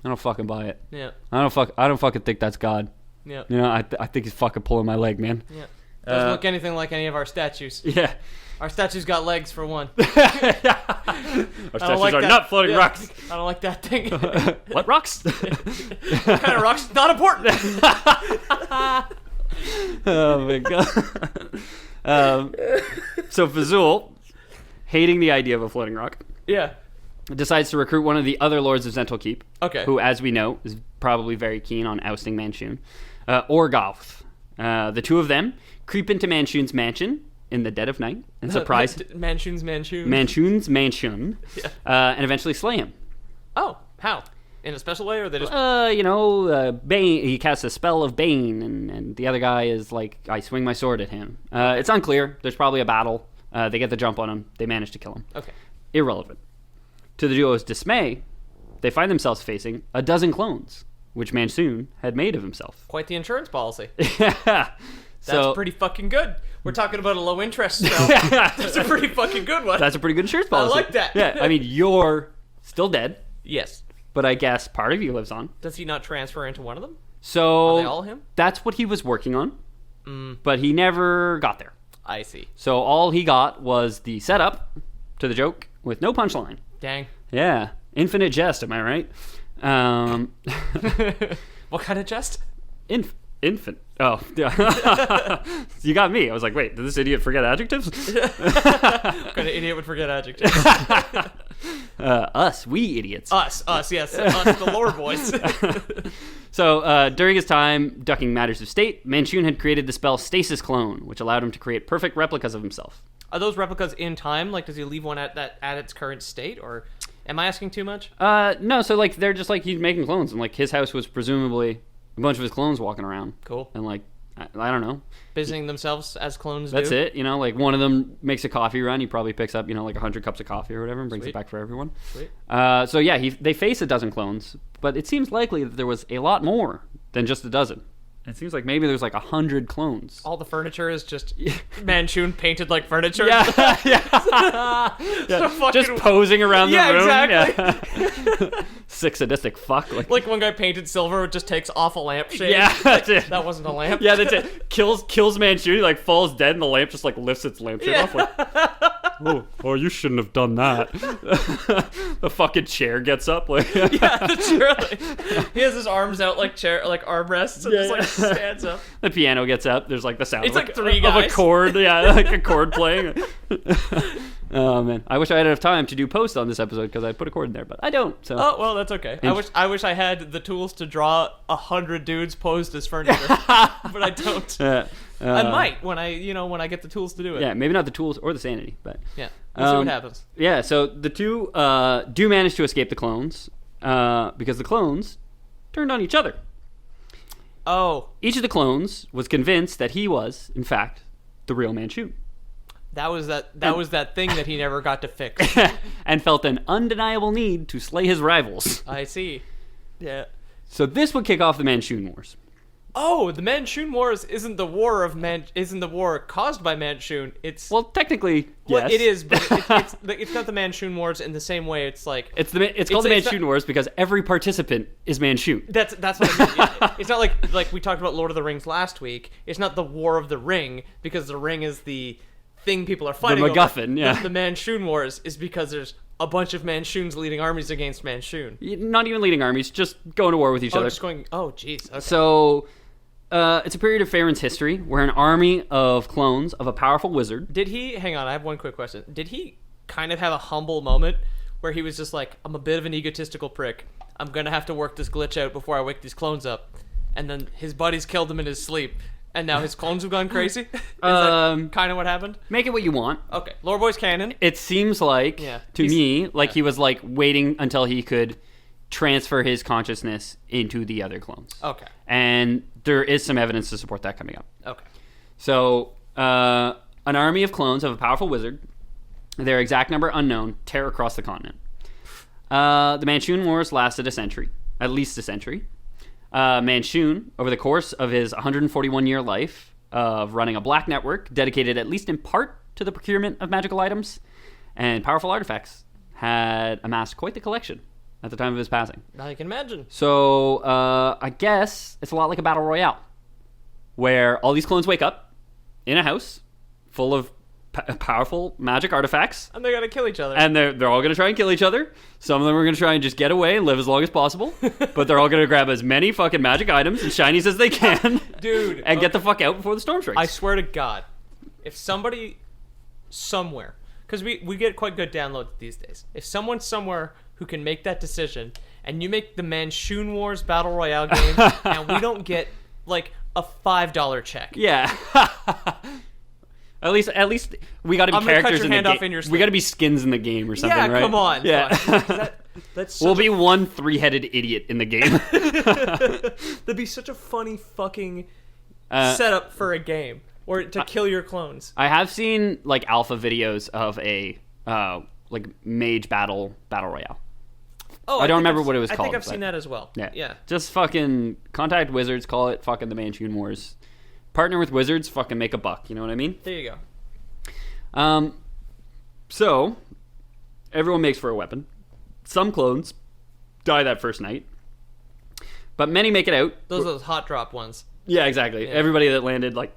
I don't fucking buy it. Yeah. I don't fucking think that's God. Yeah. You know, I think he's fucking pulling my leg, man. Yeah. Doesn't look anything like any of our statues. Yeah. Our statues got legs, for one. Our statues are not floating rocks. I don't like that thing. What rocks? What kind of rocks? Not important. Oh my god. So Fazul, hating the idea of a floating rock, Yeah. decides to recruit one of the other lords of Zental Keep, Okay. who, as we know, is probably very keen on ousting Manshoon, Orgauth. The two of them creep into Manshoon's mansion in the dead of night and surprise Manshoon's Manshoon. Manshoon's mansion, Yeah. and eventually slay him. Oh, how? In a special way, or they just? Bane. He casts a spell of Bane, and the other guy is like, I swing my sword at him. It's unclear. There's probably a battle. They get the jump on him. They manage to kill him. Okay. Irrelevant. To the duo's dismay, they find themselves facing a dozen clones, which Manshoon had made of himself. Quite the insurance policy. Yeah. That's pretty fucking good. We're talking about a low interest spell. That's a pretty fucking good one. That's a pretty good insurance policy. I like that. Yeah, I mean, you're still dead, Yes. but I guess part of you lives on. Does he not transfer into one of them? So Are they all him? that's what he was working on, but he never got there. I see. So all he got was the setup to the joke with no punchline. Dang. Yeah, infinite jest, am I right? What kind of jest? Infant. Oh, yeah. You got me. I was like, wait, did this idiot forget adjectives? What kind of idiot would forget adjectives? Us, we idiots. Us, yes. Us, the lore boys. So, during his time ducking matters of state, Manshoon had created the spell Stasis Clone, which allowed him to create perfect replicas of himself. Are those replicas in time? Like, does he leave one at its current state, or am I asking too much? No, so they're just he's making clones, and his house was presumably a bunch of his clones walking around. Cool. And I don't know. Busying themselves as clones That's do. it. Like one of them makes a coffee run. He probably picks up, like 100 cups of coffee or whatever and brings Sweet. it back for everyone. Sweet. So yeah, they face a dozen clones, but it seems likely that there was a lot more than just a dozen. It seems like maybe there's like 100 clones. All the furniture is just Manshoon painted like furniture. Yeah, So fucking- just posing around the room. Exactly. Yeah. Sick sadistic fuck. Like one guy painted silver, just takes off a lampshade. Yeah, that's it. That wasn't a lamp. Yeah, that's it. Kills Manshoon, he like falls dead, and the lamp just like lifts its lampshade off. Like, oh, you shouldn't have done that. The fucking chair gets up. Like, Yeah, the chair. Like, he has his arms out like armrests, and just like stands up. the piano gets up. There's like the sound It's of, like three of a guys. chord. Yeah, like a chord playing. Oh man, I wish I had enough time to do post on this episode because I put a chord in there, but I don't. So Oh well, that's okay. I wish I had the tools to draw 100 dudes posed as furniture, but I don't. I might when I get the tools to do it. Yeah, maybe not the tools or the sanity, but Yeah. We'll see what happens. Yeah, so the two do manage to escape the clones because the clones turned on each other. Oh, Each of the clones was convinced that he was, in fact, the real Manshoon, that was that thing that he never got to fix. and felt an undeniable need to slay his rivals. I see. Yeah. So this would kick off the Manshoon Wars. Oh, the Manshoon Wars isn't the war caused by Manshoon. It's Well, technically, well, yes. it is, but it's not the Manshoon Wars in the same way. It's like It's called the it's Manshoon not- Wars because every participant is Manshoon. That's what I mean. Yeah. It's not like we talked about Lord of the Rings last week. It's not the War of the Ring because the ring is the thing people are fighting over. MacGuffin, yeah. The Manshoon Wars is because there's a bunch of Manshoons leading armies against Manshoon. Not even leading armies, just going to war with each Oh, other. just going. Oh, jeez. Okay. So, it's a period of Farron's history where an army of clones of a powerful wizard. Did he? Hang on, I have one quick question. Did he kind of have a humble moment where he was just like, "I'm a bit of an egotistical prick. I'm gonna have to work this glitch out before I wake these clones up," and then his buddies killed him in his sleep, and now his clones have gone crazy? Is that kind of what happened? Make it what you want. Okay, Lore Boy's canon. It seems like, Yeah. to me, like he was like waiting until he could transfer his consciousness into the other clones. Okay. And there is some evidence to support that coming up. Okay. So, an army of clones of a powerful wizard, their exact number unknown, tear across the continent. The Manshoon Wars lasted a century, at least a century. Manshoon, over the course of his 141-year life of running a black network dedicated at least in part to the procurement of magical items and powerful artifacts, had amassed quite the collection at the time of his passing. I can imagine. So, I guess it's a lot like a battle royale, where all these clones wake up in a house full of powerful magic artifacts, And they gotta kill each other. and they're all going to try and kill each other. Some of them are going to try and just get away and live as long as possible, but they're all going to grab as many fucking magic items and shinies as they can, Dude, and get the fuck out before the storm strikes. I swear to God, if somebody somewhere, because we get quite good downloads these days, if someone somewhere who can make that decision, and you make the Manshoon Wars Battle Royale game, and we don't get, like, a $5 check. Yeah. At least we got to be I'm gonna cut characters your in the hand off game. in your We sleep. got to be skins in the game or something, Yeah, right? come on. Yeah. That's We'll such be one 3-headed idiot in the game. that'd be such a funny fucking setup for a game, or to kill your clones. I have seen like alpha videos of a like mage battle royale. Oh, I don't think remember I've- what it was I called, think I've but- seen that as well. Yeah. Just fucking contact wizards, call it fucking the Manshoon Wars. Partner with wizards, fucking make a buck. You know what I mean? There you go. So everyone makes for a weapon. Some clones die that first night, but many make it out. Those are those hot drop ones. Yeah, exactly. Yeah. Everybody that landed like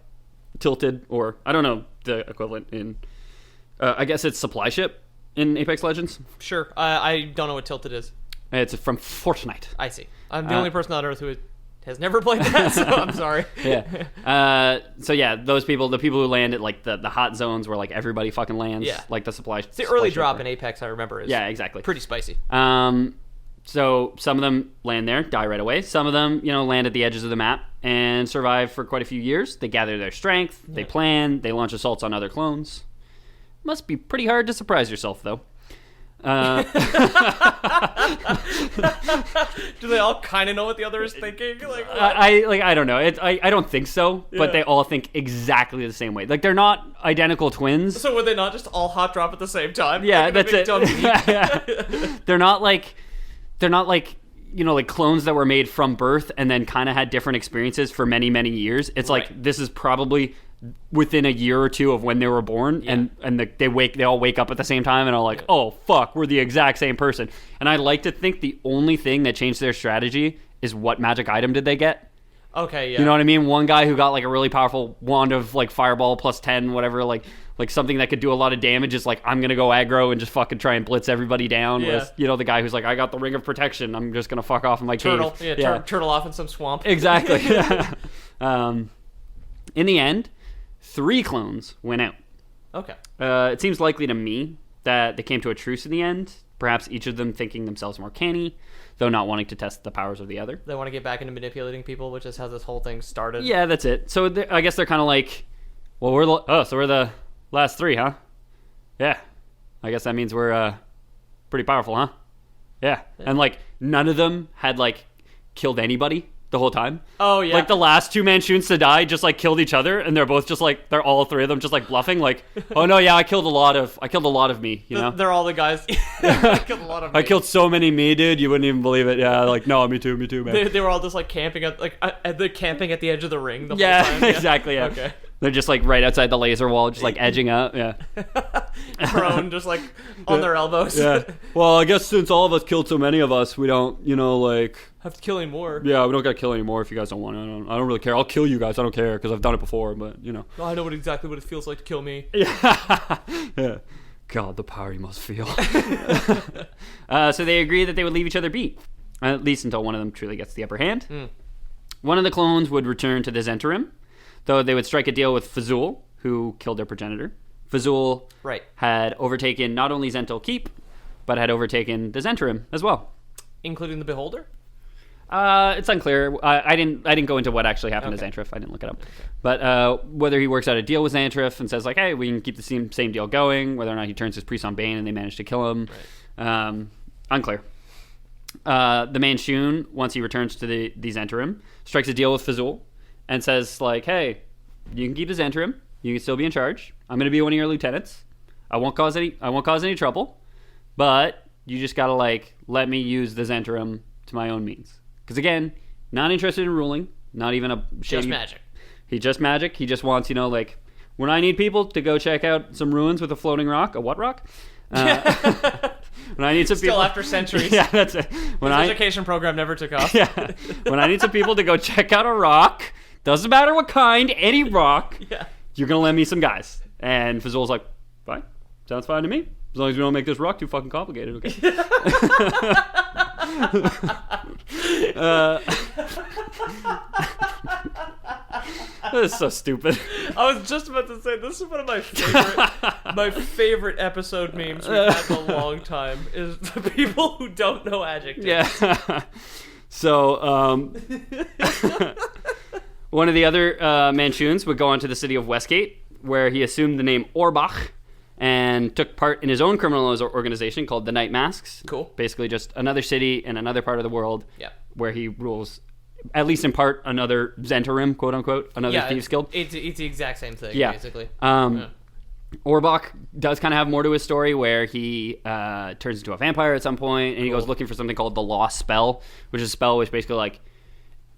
tilted, or I don't know the equivalent in. I guess it's supply ship in Apex Legends. Sure. I don't know what Tilted is. It's from Fortnite. I see. I'm the only person on Earth who has never played that, so I'm sorry. Yeah. So yeah, those people, the people who land at like the hot zones where like everybody fucking lands. Yeah. Like the supply. The early drop in Apex, I remember, is Yeah, exactly. pretty spicy. So some of them land there, die right away. Some of them, land at the edges of the map and survive for quite a few years. They gather their strength, they plan, they launch assaults on other clones. Must be pretty hard to surprise yourself, though. Do they all kind of know what the other is thinking? Like, what? I don't know. I don't think so, but they all think exactly the same way. Like, they're not identical twins. So would they not just all hot drop at the same time? Yeah, like that's it. Yeah. They're not like like clones that were made from birth and then kind of had different experiences for many, many years. It's Right. like this is probably within a year or two of when they were born, and they all wake up at the same time and are like, oh fuck, we're the exact same person. And I like to think the only thing that changed their strategy is what magic item did they get. Okay, yeah. You know what I mean? One guy who got like a really powerful wand of like fireball plus 10, whatever, like something that could do a lot of damage is like, I'm gonna go aggro and just fucking try and blitz everybody down. Yeah. With the guy who's like, I got the ring of protection, I'm just gonna fuck off in my Turtle. cave. Yeah, turtle off in some swamp. Exactly. In the end, 3 clones went out. Okay. It seems likely to me that they came to a truce in the end, perhaps each of them thinking themselves more canny, though not wanting to test the powers of the other. They want to get back into manipulating people, which is how this whole thing started. Yeah, that's it. So I guess they're kind of like, well, we're the last 3, huh? Yeah. I guess that means we're pretty powerful, huh? Yeah. And like none of them had like killed anybody the whole time. Oh yeah. Like the last 2 Manshoons to die just like killed each other, and they're both just like, they're all 3 of them just like bluffing, like, oh no, yeah, I killed a lot of me, you know. They're all the guys. I killed a lot of. I killed so many me, dude. You wouldn't even believe it. Yeah, like no, me too, man. They were all just like camping at they're camping at the edge of the ring the whole Yeah, time. Yeah, exactly. Yeah. Okay. They're just like right outside the laser wall, just like edging up. Yeah. Prone, just like on their elbows. Yeah. Well, I guess since all of us killed so many of us, we don't, like. Have to kill him more. Yeah, we don't gotta kill anymore if you guys don't want to. I don't really care. I'll kill you guys. I don't care because I've done it before. But Oh, I know exactly what it feels like to kill me. Yeah. Yeah. God, the power you must feel. So they agree that they would leave each other be, at least until one of them truly gets the upper hand. One of the clones would return to the Zentarim, though they would strike a deal with Fazul, who killed their progenitor. Fazul had overtaken not only Zental Keep, but had overtaken the Zentarim as well, including the Beholder. It's unclear. I didn't go into what actually happened to Xantrif. I didn't look it up. Okay. But whether he works out a deal with Xantrif and says like, hey, we can keep the same deal going, whether or not he turns his priest on Bane and they manage to kill him, unclear. The Manshoon, once he returns to the Zentarim, strikes a deal with Fazul and says like, hey, you can keep the Zentarim. You can still be in charge. I'm going to be one of your lieutenants. I won't cause any trouble, but you just gotta like let me use the Zentarim to my own means. Because again, not interested in ruling, not even a shady... Just magic. He just wants, like, when I need people to go check out some ruins with a floating rock, a what rock? When I need some Still people... after centuries. Yeah, that's it. His education program never took off. Yeah. When I need some people to go check out a rock, doesn't matter what kind, any rock, you're going to lend me some guys. And Fazul's like, fine, sounds fine to me. As long as we don't make this rock too fucking complicated, okay? This is so stupid. I was just about to say, this is one of my favorite episode memes we've had in a long time, is the people who don't know adjectives. Yeah. So, one of the other Manshoons would go on to the city of Westgate, where he assumed the name Orbach, and took part in his own criminal organization called the Night Masks. Cool. Basically just another city in another part of the world where he rules, at least in part, another Zentarim, quote unquote, another thieves guild. It's the exact same thing, basically. Orbach does kind of have more to his story, where he turns into a vampire at some point, and he goes looking for something called the Lost Spell, which is a spell which basically like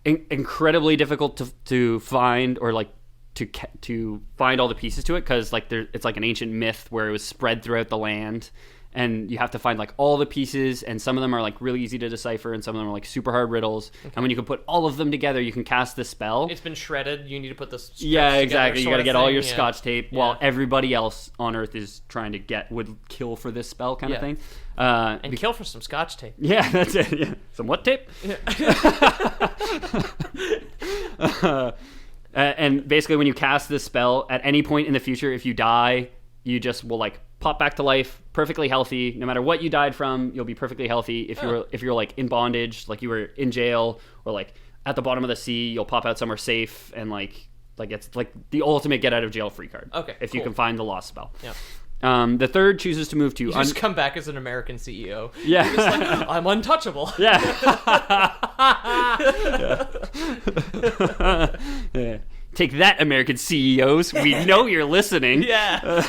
incredibly difficult to find, or like to find all the pieces to it, because like it's like an ancient myth where it was spread throughout the land, and you have to find like all the pieces, and some of them are like really easy to decipher, and some of them are like super hard riddles. Okay. And when you can put all of them together, you can cast this spell. It's been shredded. You need to put this. Yeah, exactly. You got to get all your Scotch tape while everybody else on Earth is trying to would kill for this spell kind of thing. And kill for some Scotch tape. Yeah, that's it. Yeah. Some what tape? Yeah. And basically, when you cast this spell, at any point in the future, if you die, you just will like pop back to life, perfectly healthy. No matter what you died from, you'll be perfectly healthy. If you're like in bondage, like you were in jail, or like at the bottom of the sea, you'll pop out somewhere safe, and like it's like the ultimate get out of jail free card. Okay, if you can find the lost spell. Yeah. The third chooses to move to... You just come back as an American CEO. Yeah. You're just like, I'm untouchable. Yeah. Yeah. Take that, American CEOs. We know you're listening. Yeah.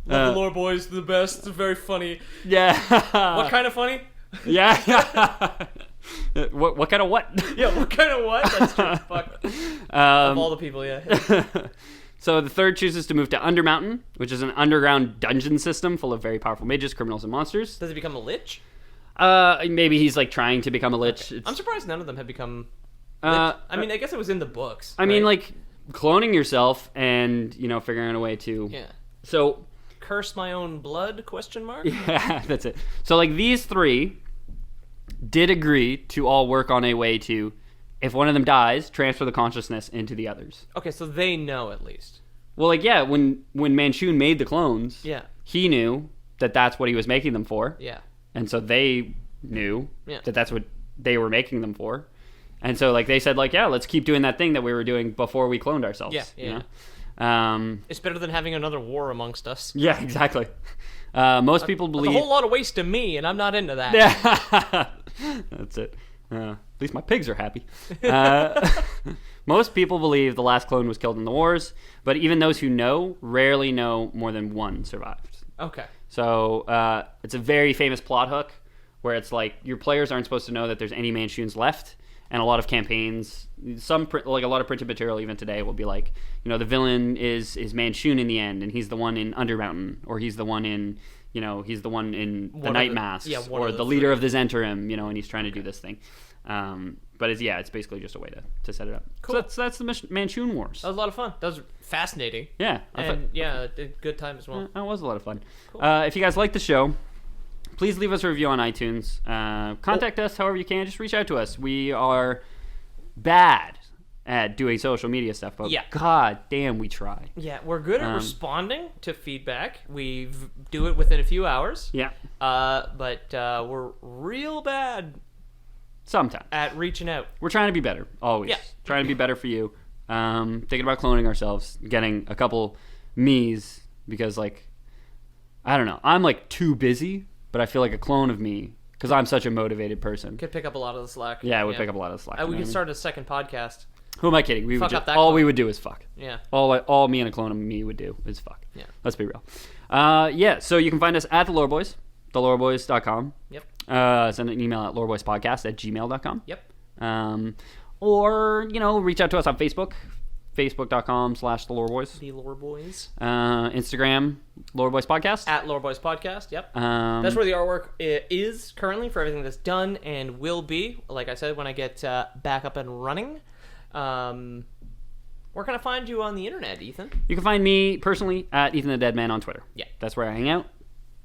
Love the lore boys, the best. It's very funny. Yeah. What kind of funny? Yeah. What kind of what? Yeah, what kind of what? That's true. Fuck. Of all the people, yeah. So the third chooses to move to Undermountain, which is an underground dungeon system full of very powerful mages, criminals, and monsters. Does he become a lich? Maybe he's like trying to become a lich. Okay. I'm surprised none of them have become lich. I mean, I guess it was in the books. I mean, like cloning yourself and figuring out a way to. Yeah. So. Curse my own blood? Question mark. Yeah, that's it. So like these three did agree to all work on a way to, if one of them dies, transfer the consciousness into the others. Okay, so they know at least. Well, like, yeah, when Manshoon made the clones, yeah, he knew that that's what he was making them for. Yeah. And so they knew yeah. that that's what they were making them for. And so, like, they said, like, yeah, let's keep doing that thing that we were doing before we cloned ourselves. Yeah, yeah. You know? It's better than having another war amongst us. Yeah, exactly. Most people believe... That's a whole lot of waste to me, and I'm not into that. Yeah. That's it. At least my pigs are happy. Most people believe the last clone was killed in the wars, but even those who know rarely know more than one survived. Okay. So it's a very famous plot hook where it's like your players aren't supposed to know that there's any Manshoons left, and a lot of campaigns, like a lot of printed material even today will be like, the villain is Manshoon in the end, and he's the one in Undermountain, or he's the one in the Night Mask, or the leader of the Zhentarim, and he's trying to do this thing. But it's basically just a way to set it up. Cool. So that's the Manshoon Wars. That was a lot of fun. That was fascinating. Yeah. Good time as well. That was a lot of fun. Cool. If you guys like the show, please leave us a review on iTunes. Contact us however you can. Just reach out to us. We are bad at doing social media stuff, but god damn, we try. Yeah, we're good at responding to feedback. We do it within a few hours. Yeah. But we're real bad sometimes at reaching out. We're trying to be better, always. Yeah. Trying to be better for you. Thinking about cloning ourselves, getting a couple me's, because, like, I don't know. I'm, like, too busy, but I feel like a clone of me, because I'm such a motivated person. Could pick up a lot of the slack. Yeah, it would pick up a lot of the slack. We could start a second podcast. Who am I kidding? We would do is fuck. Yeah. All me and a clone of me would do is fuck. Yeah. Let's be real. So you can find us at the Lore Boys, theloreboys.com. Yep. Send an email at loreboyspodcast@gmail.com. Yep. Or, reach out to us on Facebook, facebook.com/theloreboys. The Lore Boys. Instagram, Lore Boys Podcast. At Lore Boys Podcast, yep. That's where the artwork is currently for everything that's done and will be. Like I said, when I get back up and running. Where can I find you on the internet, Ethan? You can find me personally at Ethan the Dead Man on Twitter. Yeah. That's where I hang out.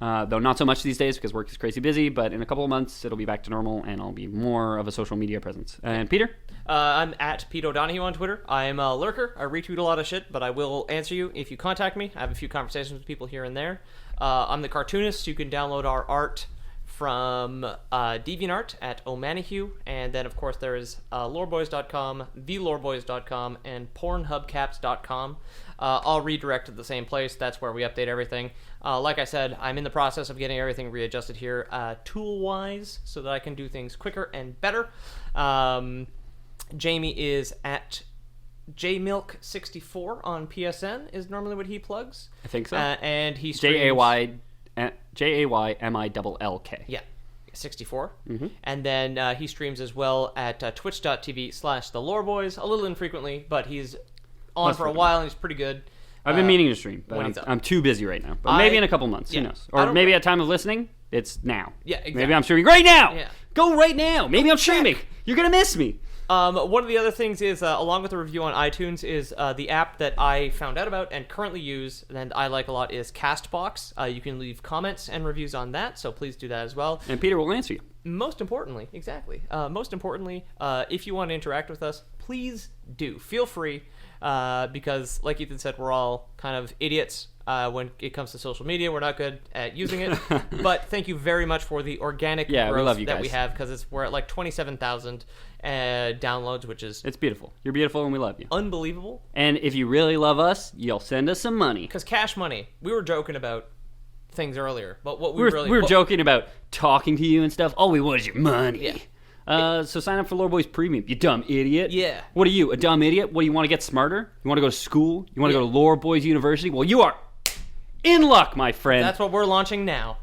Though not so much these days because work is crazy busy, but in a couple of months it'll be back to normal and I'll be more of a social media presence. And Peter? I'm at Pete O'Donohue on Twitter. I'm a lurker. I retweet a lot of shit, but I will answer you if you contact me. I have a few conversations with people here and there. I'm the cartoonist. You can download our art from DeviantArt at O'Manahue, and then of course there is loreboys.com, theloreboys.com, and pornhubcaps.com. All redirect to the same place. That's where we update everything. Like I said, I'm in the process of getting everything readjusted here tool-wise so that I can do things quicker and better. Jamie is at jmilk64 on PSN is normally what he plugs. I think so. And he streams... JAYMILLK. Yeah, 64. Mm-hmm. And then he streams as well at twitch.tv/theloreboys, a little infrequently, but he's on for a while and he's pretty good. I've been meaning to stream, but I'm too busy right now. But maybe in a couple months, who knows? Or maybe at time of listening, it's now. Yeah, exactly. Maybe I'm streaming right now. Yeah. Go right now. Maybe I'm streaming. You're going to miss me. One of the other things is, along with the review on iTunes, is the app that I found out about and currently use, and I like a lot, is Castbox. You can leave comments and reviews on that, so please do that as well. And Peter will answer you. Most importantly, if you want to interact with us, please do. Feel free, because, like Ethan said, we're all kind of idiots when it comes to social media. We're not good at using it, but thank you very much for the organic we growth love you that guys. we have, because we're at like 27,000 downloads, which is It's beautiful. You're beautiful, and we love you. unbelievable. And if you really love us, you'll send us some money. Because cash money, we were joking about things earlier, but what we We were joking about talking to you and stuff. All we want is your money. Yeah. So sign up for Lore Boys Premium, you dumb idiot. Yeah. What are you, a dumb idiot? What, do you want to get smarter? You want to go to school? You want to go to Lore Boys University? Well, you are in luck, my friend. That's what we're launching now.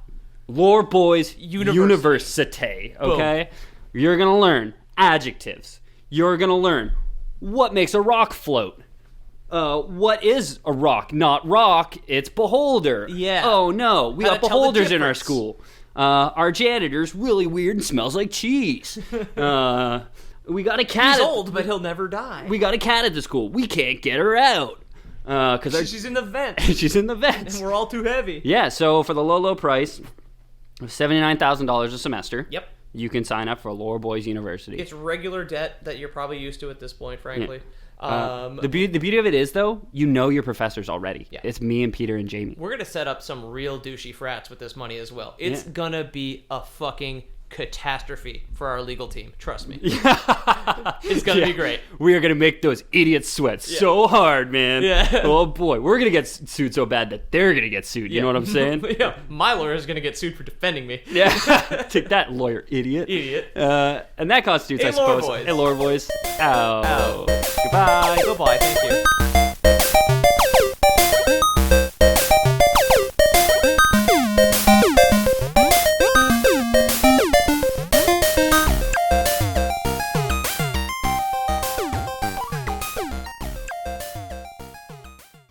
Lore Boys University. Okay? You're going to learn adjectives. You're going to learn what makes a rock float. What is a rock? Not rock, it's beholder. Yeah. Oh, no. We How got to tell the beholders in our difference. school. Our janitor's really weird and smells like cheese. We got a cat. He's old, but he'll never die. We got a cat at the school. We can't get her out. Because She's in the vent. she's in the vents. And we're all too heavy. Yeah, so for the low price of $79,000 a semester, Yep. you can sign up for Lore Boys University. It's regular debt that you're probably used to at this point, frankly. The beauty of it is, though, you know your professors already. Yeah. It's me and Peter and Jamie. We're going to set up some real douchey frats with this money as well. It's going to be a fucking catastrophe for our legal team. Trust me. It's going to be great. We are going to make those idiots sweat so hard, man. Yeah. Oh, boy. We're going to get sued so bad that they're going to get sued. You know what I'm saying? Yeah. My lawyer is going to get sued for defending me. Yeah. Take that, lawyer idiot. Idiot. And that constitutes, Hey, I suppose. Lore Boys. Hey, Lore Boys. Ow. Ow. Goodbye. Goodbye. Thank you.